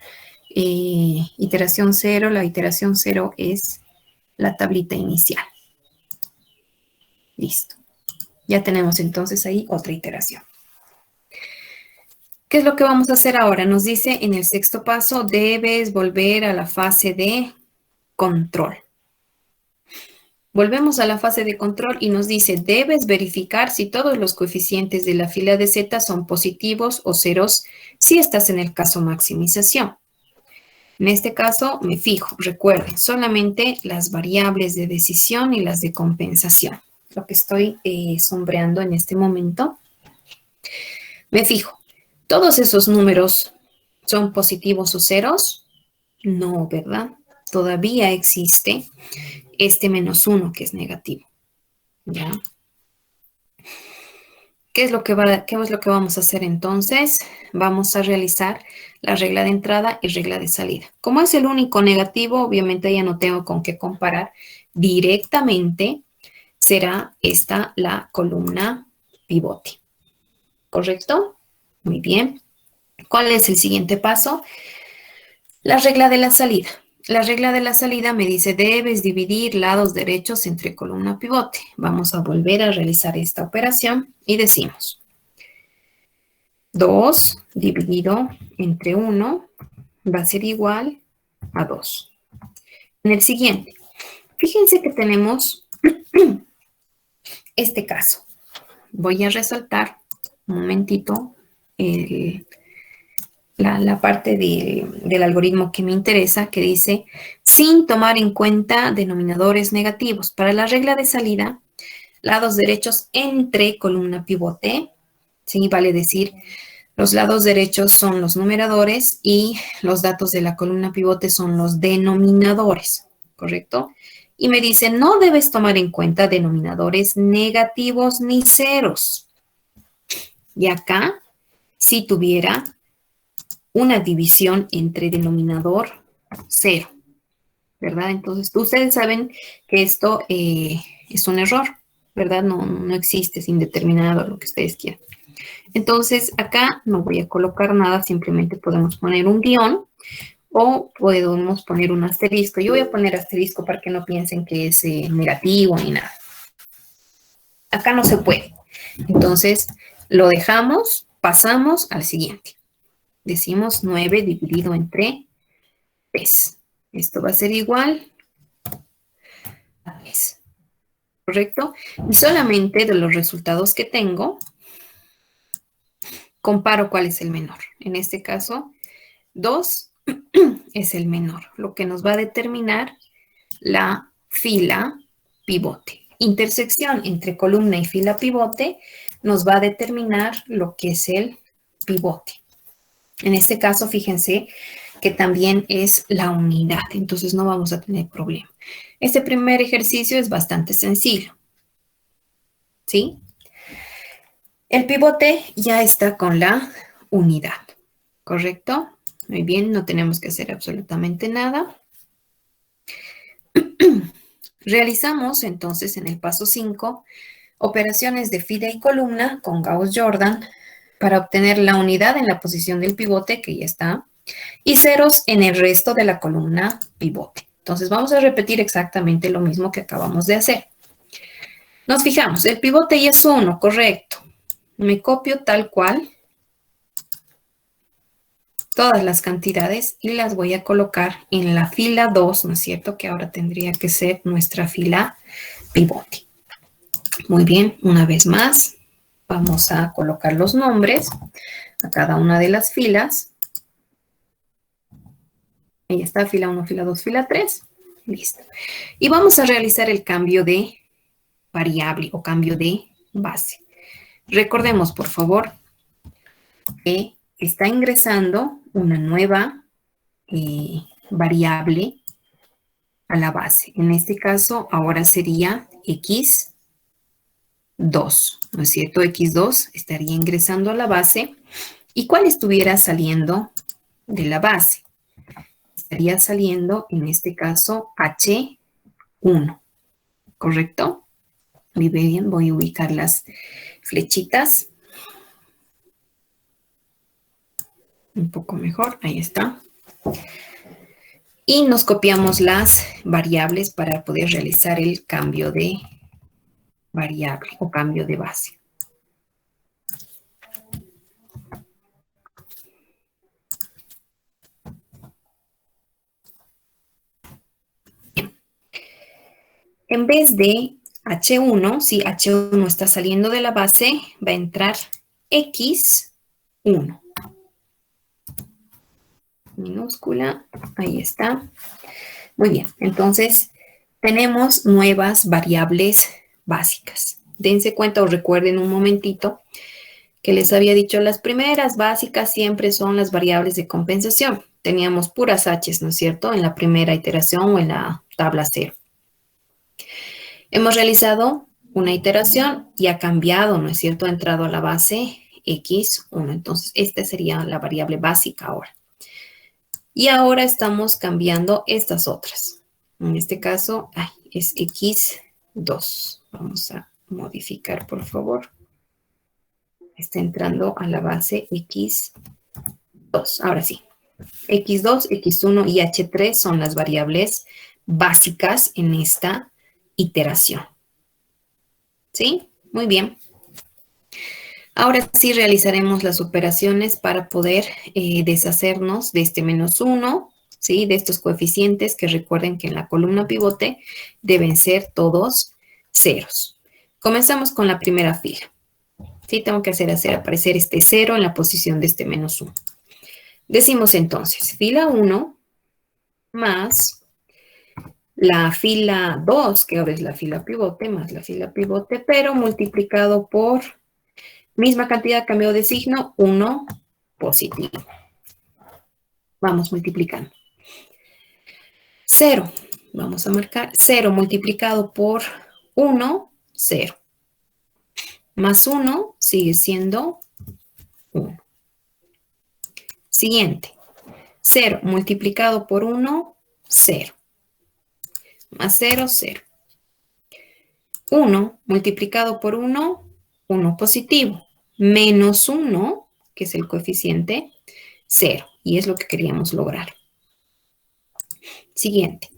iteración 0, la iteración 0 es la tablita inicial. Listo. Ya tenemos entonces ahí otra iteración. ¿Qué es lo que vamos a hacer ahora? Nos dice en el sexto paso, debes volver a la fase de control. Volvemos a la fase de control y nos dice, debes verificar si todos los coeficientes de la fila de Z son positivos o ceros si estás en el caso maximización. En este caso me fijo, recuerden, solamente las variables de decisión y las de compensación. Lo que estoy sombreando en este momento. Me fijo, ¿todos esos números son positivos o ceros? No, ¿verdad? Todavía existe este menos 1 que es negativo. ¿Ya? ¿Qué es lo que vamos a hacer entonces? Vamos a realizar la regla de entrada y regla de salida. Como es el único negativo, obviamente ya no tengo con qué comparar. Directamente será esta la columna pivote. ¿Correcto? Muy bien. ¿Cuál es el siguiente paso? La regla de la salida. La regla de la salida me dice, debes dividir lados derechos entre columna pivote. Vamos a volver a realizar esta operación y decimos 2 dividido entre 1 va a ser igual a 2. En el siguiente, fíjense que tenemos este caso. Voy a resaltar un momentito la parte del algoritmo que me interesa, que dice, sin tomar en cuenta denominadores negativos. Para la regla de salida, lados derechos entre columna pivote, ¿sí? Vale decir, los lados derechos son los numeradores y los datos de la columna pivote son los denominadores, ¿correcto? Y me dice, no debes tomar en cuenta denominadores negativos ni ceros. Y acá, si tuviera una división entre denominador 0, ¿verdad? Entonces, ustedes saben que esto es un error, ¿verdad? No existe, es indeterminado, lo que ustedes quieran. Entonces, acá no voy a colocar nada, simplemente podemos poner un guión o podemos poner un asterisco. Yo voy a poner asterisco para que no piensen que es negativo ni nada. Acá no se puede. Entonces, lo dejamos, pasamos al siguiente. Decimos 9 dividido entre 3. Esto va a ser igual a 3. ¿Correcto? Y solamente de los resultados que tengo, comparo cuál es el menor. En este caso, 2 es el menor, lo que nos va a determinar la fila pivote. Intersección entre columna y fila pivote nos va a determinar lo que es el pivote. En este caso, fíjense que también es la unidad, entonces no vamos a tener problema. Este primer ejercicio es bastante sencillo, ¿sí? El pivote ya está con la unidad, ¿correcto? Muy bien, no tenemos que hacer absolutamente nada. Realizamos entonces en el paso 5 operaciones de fila y columna con Gauss-Jordan para obtener la unidad en la posición del pivote, que ya está, y ceros en el resto de la columna pivote. Entonces vamos a repetir exactamente lo mismo que acabamos de hacer. Nos fijamos, el pivote ya es 1, correcto. Me copio tal cual todas las cantidades y las voy a colocar en la fila 2, ¿no es cierto? Que ahora tendría que ser nuestra fila pivote. Muy bien, una vez más, vamos a colocar los nombres a cada una de las filas. Ahí está, fila 1, fila 2, fila 3. Listo. Y vamos a realizar el cambio de variable o cambio de base. Recordemos, por favor, que está ingresando una nueva variable a la base. En este caso, ahora sería x2, ¿no es cierto? x2 estaría ingresando a la base. ¿Y cuál estuviera saliendo de la base? Estaría saliendo, en este caso, h1, ¿correcto? Muy bien, voy a ubicar las flechitas. Un poco mejor, ahí está. Y nos copiamos las variables para poder realizar el cambio de variable o cambio de base. Bien. En vez de H1, si H1 está saliendo de la base, va a entrar X1. Minúscula, ahí está. Muy bien, entonces tenemos nuevas variables básicas. Dense cuenta o recuerden un momentito que les había dicho, las primeras básicas siempre son las variables de compensación. Teníamos puras H's, ¿no es cierto? En la primera iteración o en la tabla 0. Hemos realizado una iteración y ha cambiado, ¿no es cierto? Ha entrado a la base X1. Entonces, esta sería la variable básica ahora. Y ahora estamos cambiando estas otras. En este caso, es X2. Vamos a modificar, por favor. Está entrando a la base X2. Ahora sí. X2, X1 y H3 son las variables básicas en esta iteración. ¿Sí? Muy bien. Ahora sí realizaremos las operaciones para poder deshacernos de este -1, ¿sí? De estos coeficientes que recuerden que en la columna pivote deben ser todos ceros. Comenzamos con la primera fila. ¿Sí? Tengo que hacer aparecer este 0 en la posición de este -1. Decimos entonces, fila 1 más la fila 2, que ahora es la fila pivote, más la fila pivote, pero multiplicado por misma cantidad, cambio de signo, 1 positivo. Vamos multiplicando. 0, vamos a marcar 0 multiplicado por 1, 0. Más 1 sigue siendo 1. Siguiente. 0 multiplicado por 1, 0. Más 0, 0. 1 multiplicado por 1, 1 positivo. menos 1, que es el coeficiente, 0. Y es lo que queríamos lograr. Siguiente.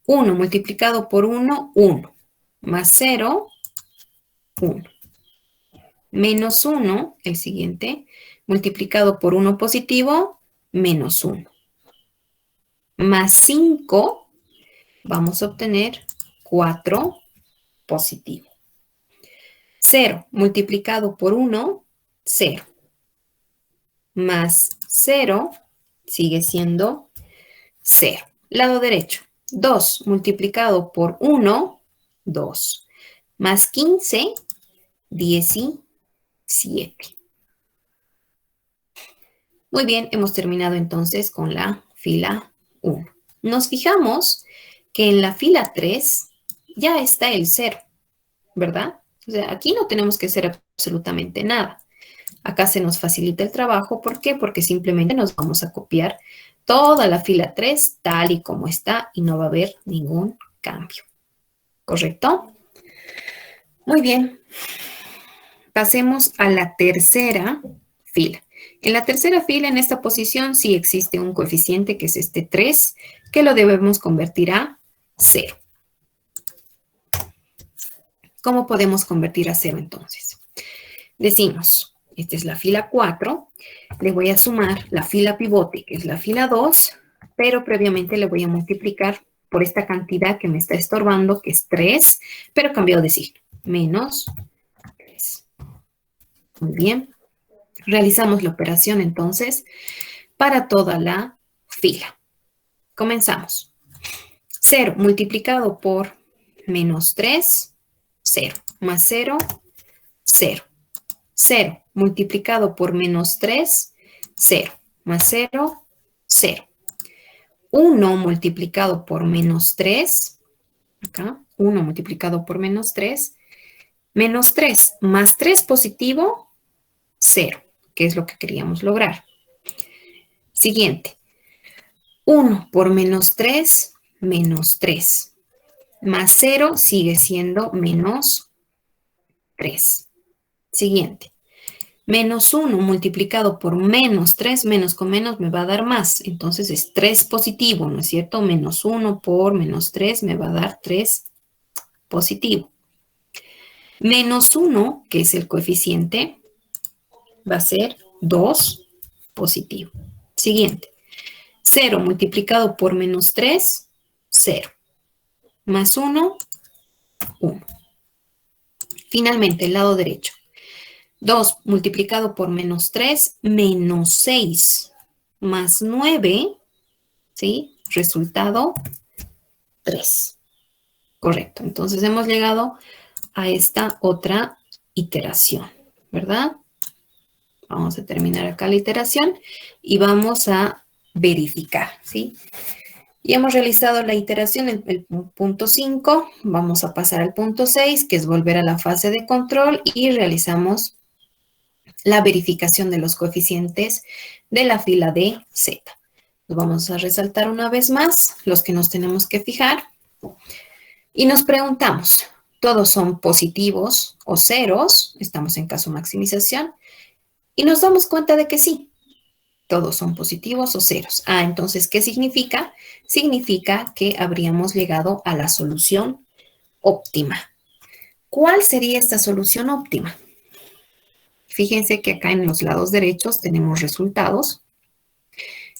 1 multiplicado por 1, 1. Más 0, 1. Menos 1, el siguiente, multiplicado por 1 positivo, menos 1. Más 5, vamos a obtener 4 positivo. 0 multiplicado por 1, 0. Más 0 sigue siendo 0. Lado derecho. 2 multiplicado por 1, 2. Más 15, 17. Muy bien, hemos terminado entonces con la fila 1. Nos fijamos que en la fila 3 ya está el 0, ¿verdad? O sea, aquí no tenemos que hacer absolutamente nada. Acá se nos facilita el trabajo. ¿Por qué? Porque simplemente nos vamos a copiar toda la fila 3 tal y como está y no va a haber ningún cambio. ¿Correcto? Muy bien. Pasemos a la tercera fila. En la tercera fila, en esta posición, sí existe un coeficiente que es este 3, que lo debemos convertir a 0. ¿Cómo podemos convertir a 0 entonces? Decimos, esta es la fila 4, le voy a sumar la fila pivote, que es la fila 2, pero previamente le voy a multiplicar por esta cantidad que me está estorbando, que es 3, pero cambiado de signo, menos 3. Muy bien. Realizamos la operación entonces para toda la fila. Comenzamos. 0 multiplicado por menos 3, 0. Más 0, 0. 0 multiplicado por menos 3, 0. Más 0, 0. 1 multiplicado por menos 3, acá, 1 multiplicado por menos 3, menos 3 más 3 positivo, 0, que es lo que queríamos lograr. Siguiente. 1 por menos 3, menos 3. Más 0 sigue siendo menos 3. Siguiente. Menos 1 multiplicado por menos 3, menos con menos me va a dar más. Entonces es 3 positivo, ¿no es cierto? Menos 1 por menos 3 me va a dar 3 positivo. Menos 1, que es el coeficiente, va a ser 2 positivo. Siguiente. 0 multiplicado por menos 3, 0. Más 1, 1. Finalmente, el lado derecho. 2 multiplicado por menos 3, menos 6. Más 9, ¿sí? Resultado 3. Correcto. Entonces hemos llegado a esta otra iteración, ¿verdad? Vamos a terminar acá la iteración y vamos a verificar, ¿sí? Y hemos realizado la iteración en el punto 5. Vamos a pasar al punto 6, que es volver a la fase de control y realizamos la verificación de los coeficientes de la fila de Z. Los vamos a resaltar una vez más, los que nos tenemos que fijar. Y nos preguntamos, ¿todos son positivos o ceros? Estamos en caso maximización. Y nos damos cuenta de que sí, todos son positivos o ceros. Ah, entonces, ¿qué significa? Significa que habríamos llegado a la solución óptima. ¿Cuál sería esta solución óptima? Fíjense que acá en los lados derechos tenemos resultados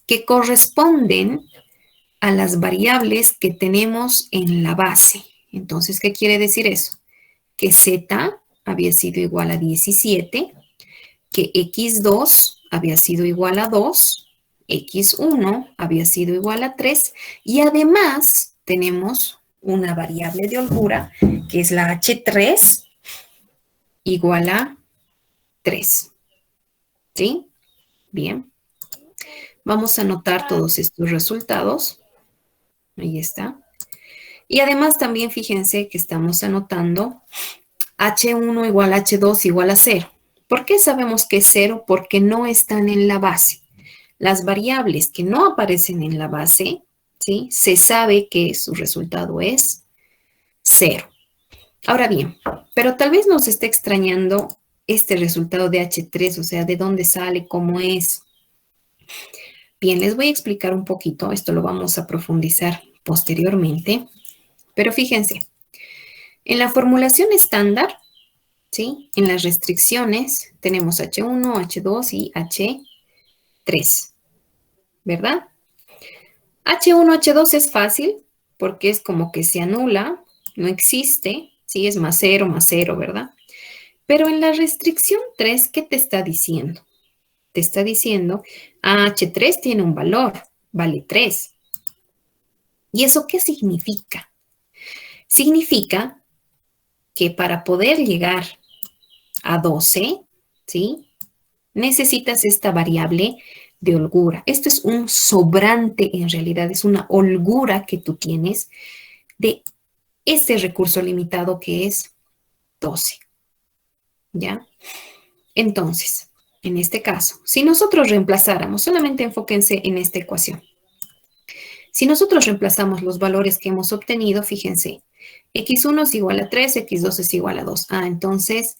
que corresponden a las variables que tenemos en la base. Entonces, ¿qué quiere decir eso? Que Z había sido igual a 17, que X2 había sido igual a 2, X1 había sido igual a 3 y además tenemos una variable de holgura que es la H3 igual a 3. ¿Sí? Bien. Vamos a anotar todos estos resultados. Ahí está. Y además también fíjense que estamos anotando H1 igual a H2 igual a 0. ¿Por qué sabemos que es 0? Porque no están en la base. Las variables que no aparecen en la base, ¿sí? Se sabe que su resultado es 0. Ahora bien, pero tal vez nos esté extrañando este resultado de H3, o sea, de dónde sale, cómo es. Bien, les voy a explicar un poquito, esto lo vamos a profundizar posteriormente, pero fíjense, en la formulación estándar, ¿sí? En las restricciones tenemos H1, H2 y H3, ¿verdad? H1, H2 es fácil porque es como que se anula, no existe, ¿sí? Es más 0, ¿verdad? Pero en la restricción 3, ¿qué te está diciendo? Te está diciendo, H3 tiene un valor, vale 3. ¿Y eso qué significa? Significa que para poder llegar a 12, ¿sí? Necesitas esta variable de holgura. Esto es un sobrante, en realidad, es una holgura que tú tienes de este recurso limitado que es 12. ¿Ya? Entonces, en este caso, si nosotros reemplazáramos, solamente enfóquense en esta ecuación. Si nosotros reemplazamos los valores que hemos obtenido, fíjense, x1 es igual a 3, x2 es igual a 2. Entonces,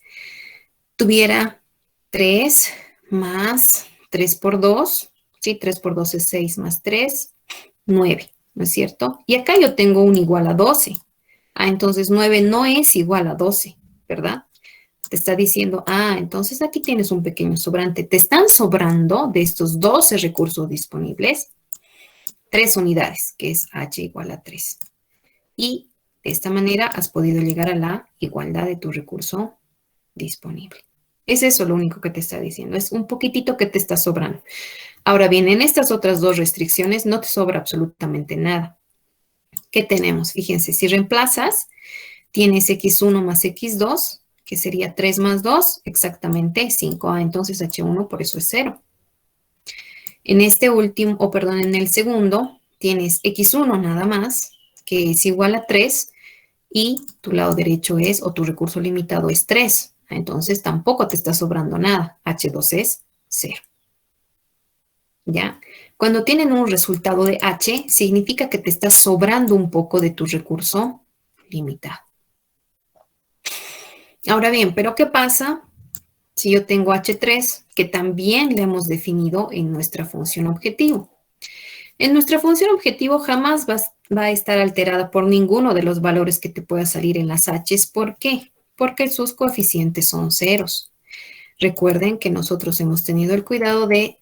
tuviera 3 más 3 por 2, ¿sí? 3 por 2 es 6 más 3, 9, ¿no es cierto? Y acá yo tengo un igual a 12. Entonces 9 no es igual a 12, ¿verdad? Te está diciendo, entonces aquí tienes un pequeño sobrante. Te están sobrando de estos 12 recursos disponibles 3 unidades, que es h igual a 3. Y de esta manera has podido llegar a la igualdad de tu recurso disponible. Es eso lo único que te está diciendo. Es un poquitito que te está sobrando. Ahora bien, en estas otras dos restricciones no te sobra absolutamente nada. ¿Qué tenemos? Fíjense, si reemplazas, tienes x1 más x2, que sería 3 más 2, exactamente 5. Entonces h1 por eso es 0. En este último, en el segundo, tienes x1 nada más, que es igual a 3, y tu lado derecho es, o tu recurso limitado es 3. Entonces tampoco te está sobrando nada. H2 es 0. ¿Ya? Cuando tienen un resultado de H, significa que te está sobrando un poco de tu recurso limitado. Ahora bien, ¿pero qué pasa si yo tengo H3, que también le hemos definido en nuestra función objetivo? En nuestra función objetivo jamás va a estar alterada por ninguno de los valores que te pueda salir en las H's. ¿Por qué? Porque sus coeficientes son ceros. Recuerden que nosotros hemos tenido el cuidado de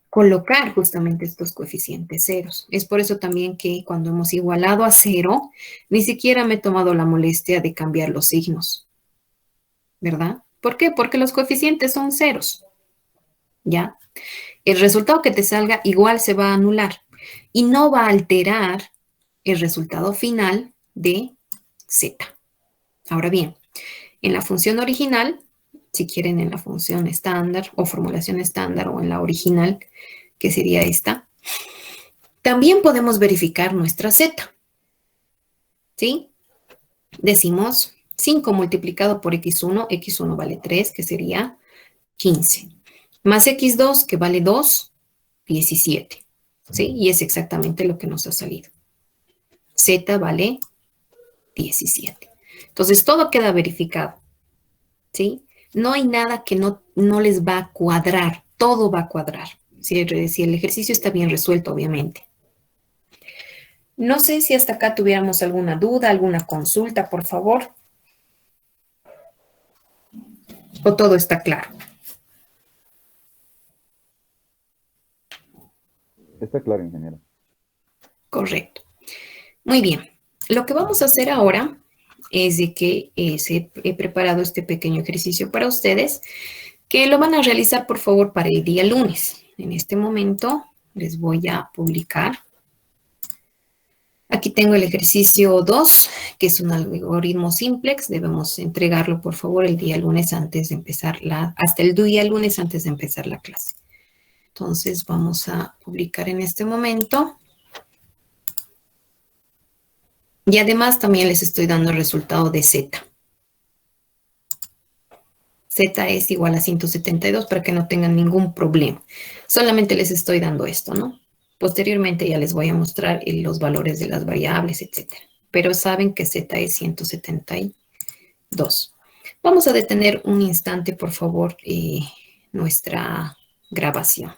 colocar justamente estos coeficientes ceros. Es por eso también que cuando hemos igualado a 0, ni siquiera me he tomado la molestia de cambiar los signos. ¿Verdad? ¿Por qué? Porque los coeficientes son ceros. ¿Ya? El resultado que te salga igual se va a anular y no va a alterar el resultado final de z. Ahora bien, en la función original, si quieren en la función estándar o formulación estándar o en la original, que sería esta, también podemos verificar nuestra z. ¿Sí? Decimos 5 multiplicado por x1, x1 vale 3, que sería 15. Más x2, que vale 2, 17. ¿Sí? Y es exactamente lo que nos ha salido. Z vale 17. Entonces, todo queda verificado. ¿Sí? No hay nada que no les va a cuadrar. Todo va a cuadrar. Si el ejercicio está bien resuelto, obviamente. No sé si hasta acá tuviéramos alguna duda, alguna consulta, por favor. ¿O todo está claro? Está claro, ingeniero. Correcto. Muy bien. Lo que vamos a hacer ahora es de que he preparado este pequeño ejercicio para ustedes, que lo van a realizar, por favor, para el día lunes. En este momento les voy a publicar. Aquí tengo el ejercicio 2, que es un algoritmo simplex. Debemos entregarlo, por favor, el día lunes antes de empezar hasta el día lunes antes de empezar la clase. Entonces, vamos a publicar en este momento. Y además también les estoy dando el resultado de Z. Z es igual a 172 para que no tengan ningún problema. Solamente les estoy dando esto, ¿no? Posteriormente ya les voy a mostrar los valores de las variables, etc. Pero saben que Z es 172. Vamos a detener un instante, por favor, nuestra grabación.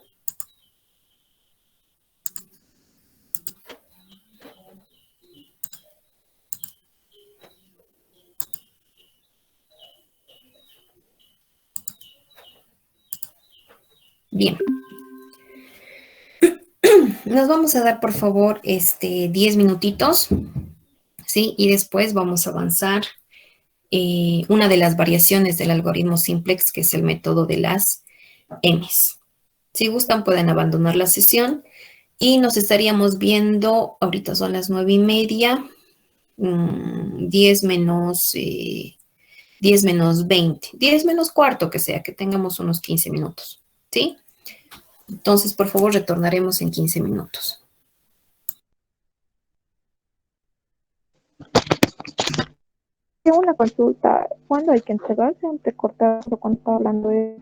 Bien. Nos vamos a dar, por favor, 10 minutitos, ¿sí? Y después vamos a avanzar una de las variaciones del algoritmo simplex, que es el método de las M's. Si gustan, pueden abandonar la sesión y nos estaríamos viendo, ahorita son las 9:30, 10 menos 20, 10 menos cuarto que sea, que tengamos unos 15 minutos, ¿sí? Entonces, por favor, retornaremos en 15 minutos. Tengo una consulta. ¿Cuándo hay que entregarse? Entrecortado cuando está hablando de